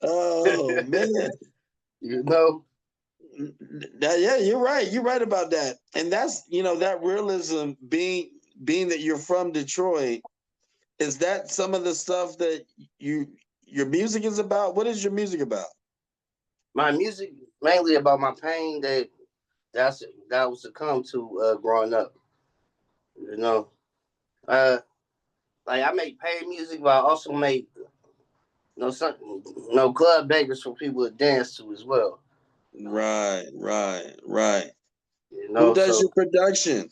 Speaker 4: Oh man.
Speaker 9: You know.
Speaker 4: Yeah, you're right. You're right about that. And that's, that realism being that you're from Detroit, is that some of the stuff that your music is about? What is your music about?
Speaker 9: My music mainly about my pain that I was succumb to growing up. You know. Like I make pain music, but I also make club bangers for people to dance to as well.
Speaker 4: Right.
Speaker 9: You know,
Speaker 4: Who does
Speaker 9: so
Speaker 4: your production?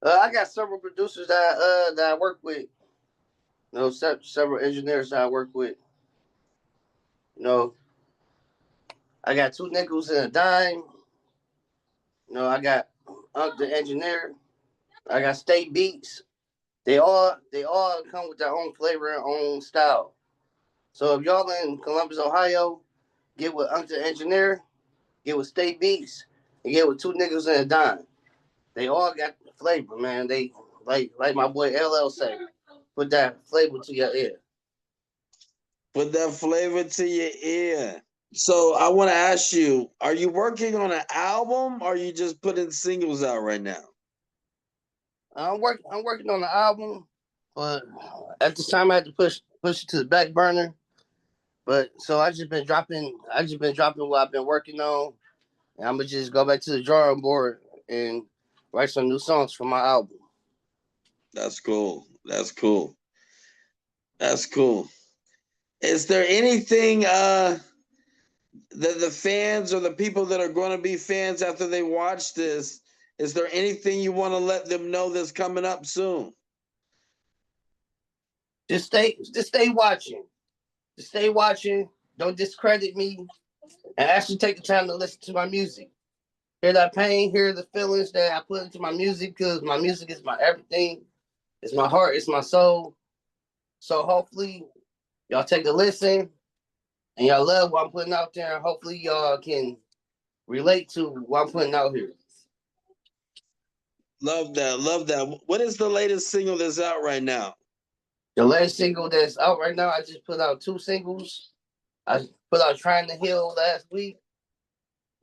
Speaker 9: I got several producers that I work with. You know, several engineers that I work with. You know, I got 2 nickels and a dime. You know, I got the engineer. I got State Beats. They all come with their own flavor and own style. So if y'all in Columbus, Ohio, get with the engineer, get with State Beats, and get with 2 nickels and a dime. They all got flavor, man. They like my boy LL say, put that flavor to your ear.
Speaker 4: Put that flavor to your ear. So I want to ask you, are you working on an album, or are you just putting singles out right now?
Speaker 9: I'm working on the album, but at this time I had to push it to the back burner. But so I just been dropping what I've been working on, and I'm gonna just go back to the drawing board and write some new songs for my album.
Speaker 4: That's cool. That's cool. That's cool. Is there anything that the fans or the people that are going to be fans after they watch this, is there anything you want to let them know that's coming up soon?
Speaker 9: Just stay watching. Just stay watching. Don't discredit me, and actually take the time to listen to my music. Hear that pain, hear the feelings that I put into my music, because my music is my everything. It's my heart, it's my soul. So hopefully y'all take a listen and y'all love what I'm putting out there. And hopefully y'all can relate to what I'm putting out here.
Speaker 4: Love that. Love that. What is the latest single that's out right now?
Speaker 9: The latest single that's out right now, I just put out 2 singles. I put out Trying to Heal last week.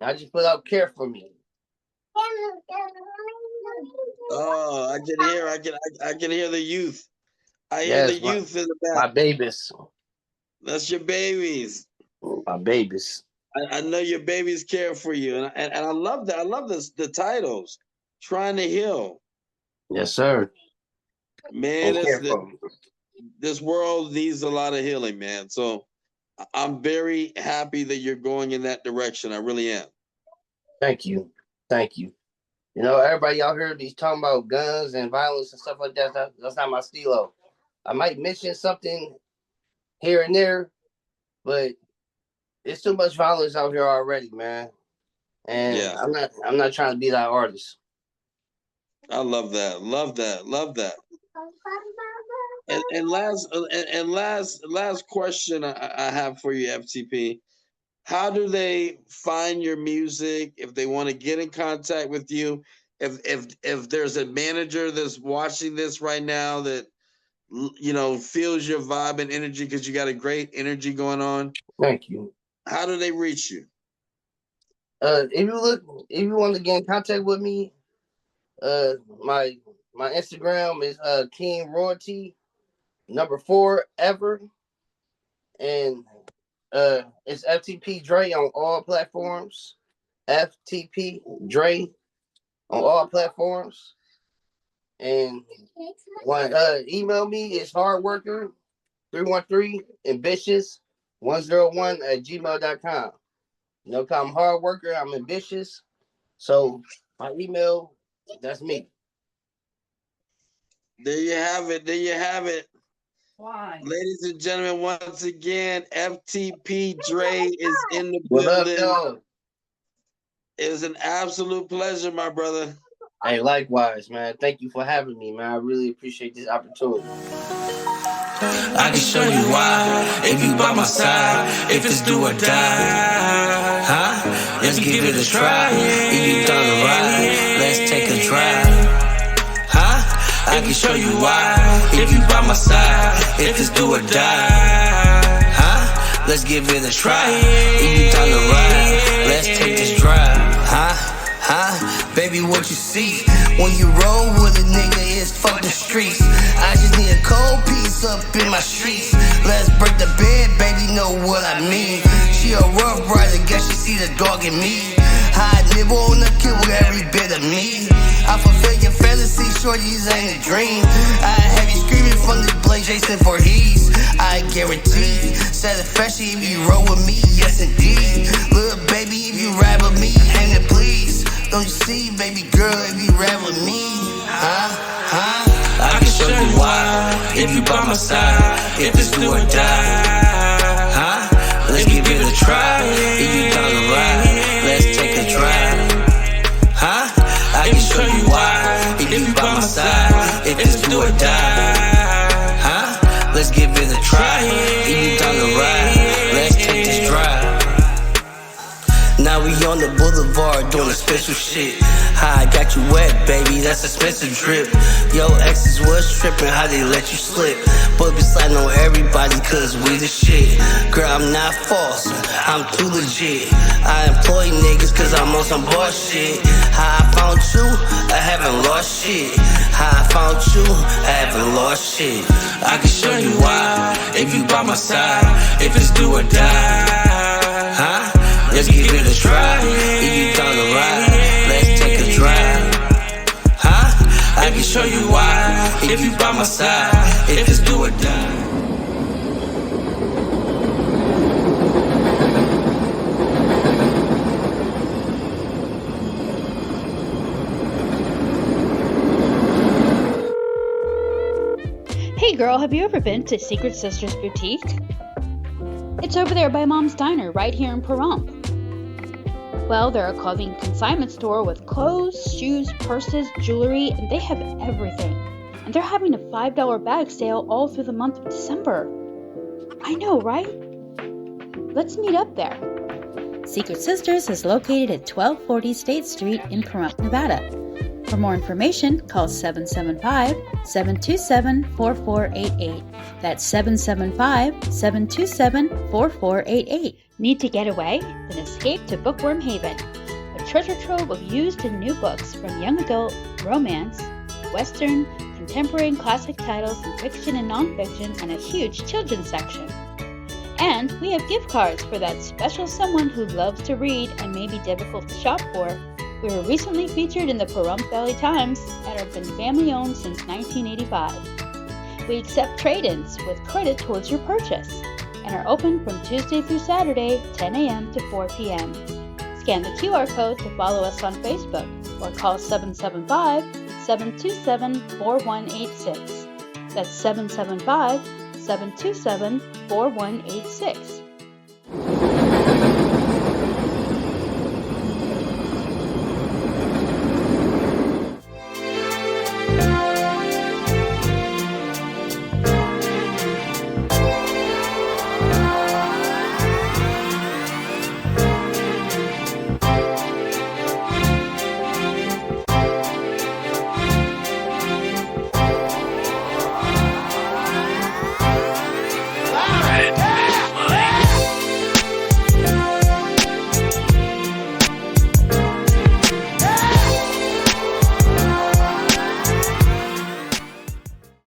Speaker 9: I just put out Care for Me.
Speaker 4: Oh, I can hear the youth. I hear
Speaker 9: Yes,
Speaker 4: the youth in the back.
Speaker 9: my babies.
Speaker 4: That's your babies.
Speaker 9: My babies.
Speaker 4: I know your babies care for you, and I love that. I love the titles. Trying to Heal.
Speaker 9: Yes, sir.
Speaker 4: Man,
Speaker 9: And Care for Me.
Speaker 4: this world needs a lot of healing, man. So I'm very happy that you're going in that direction. I really am.
Speaker 9: Thank you. Thank you. You know, everybody out here be talking about guns and violence and stuff like that. That's not my stilo. I might mention something here and there, but it's too much violence out here already, man. And
Speaker 4: Yeah.
Speaker 9: I'm not trying to be that artist.
Speaker 4: I love that. Love that. Love that. And last question I have for you, FTP. How do they find your music if they want to get in contact with you? If there's a manager that's watching this right now that feels your vibe and energy, because you got a great energy going on.
Speaker 9: Thank you.
Speaker 4: How do they reach you?
Speaker 9: If you want to get in contact with me, my Instagram is King Royalty 4 ever, and it's FTP Dre on all platforms. FTP Dre on all platforms. And email me is hardworker313ambitious101@gmail.com. You know, I'm hard worker, I'm ambitious. So my email, that's me.
Speaker 4: There you have it. There you have it. Ladies and gentlemen, once again, FTP Dre is in the
Speaker 9: What up,
Speaker 4: building.
Speaker 9: y'all?
Speaker 4: It was an absolute pleasure, my brother.
Speaker 9: Hey, likewise, man. Thank you for having me, man. I really appreciate this opportunity.
Speaker 3: I can show you why, if you by my side, if it's do or die. Huh? Let's give it a try. If you down the ride, let's take a drive. Huh? I can show you why, if you by my side, if it's do or die. Huh? Let's give it a try. If you down the ride, let's take this drive. Huh? Baby, what you see when you roll with a nigga is fuck the streets. I just need a cold piece up in my streets. Let's break the bed, baby, know what I mean. She a rough rider, guess she see the dog in me. I nibble on the kid with every bit of me. I fulfill your fantasy, shorties ain't a dream. I have you screaming from the blade, Jason Voorhees. I guarantee satisfaction if you roll with me, yes indeed. Little baby, if you ride with me, hang it please. Don't you see, baby girl, if you ride with me, I can show you why, if you by my side, if it's do or die. Let's give it a try, if you down the ride, let's take a drive. I can show you why, if you by my side, if it's do or die. Let's give it a try, if you down the ride, let's take this drive. Now we on the boulevard doing a special shit. I got you wet, baby, that's expensive drip. Yo, exes was tripping, how they let you slip. But be sliding on everybody, cause we the shit. Girl, I'm not false, I'm too legit. I employ niggas cause I'm on some boss shit. How I found you, I haven't lost shit. How I found you, I haven't lost shit. I can show you why, if you by my side, if it's do or die. Let's give it a try, if you down the ride, let's take a drive. I can show you why, if you by my side, if it's do or die.
Speaker 1: Hey girl, have you ever been to Secret Sisters Boutique? It's over there by Mom's Diner, right here in Pahrump. Well, they're a clothing consignment store with clothes, shoes, purses, jewelry, and they have everything. And they're having a $5 bag sale all through the month of December. I know, right? Let's meet up there.
Speaker 10: Secret Sisters is located at 1240 State Street in Pahrump, Nevada. For more information, call 775-727-4488. That's 775-727-4488.
Speaker 1: Need to get away? Then escape to Bookworm Haven, a treasure trove of used and new books from young adult, romance, Western, contemporary and classic titles in fiction and nonfiction, and a huge children's section. And we have gift cards for that special someone who loves to read and may be difficult to shop for. We were recently featured in the Pahrump Valley Times and have been family owned since 1985. We accept trade-ins with credit towards your purchase and are open from Tuesday through Saturday, 10 a.m. to 4 p.m. Scan the QR code to follow us on Facebook or call 775-727-4186. That's 775-727-4186.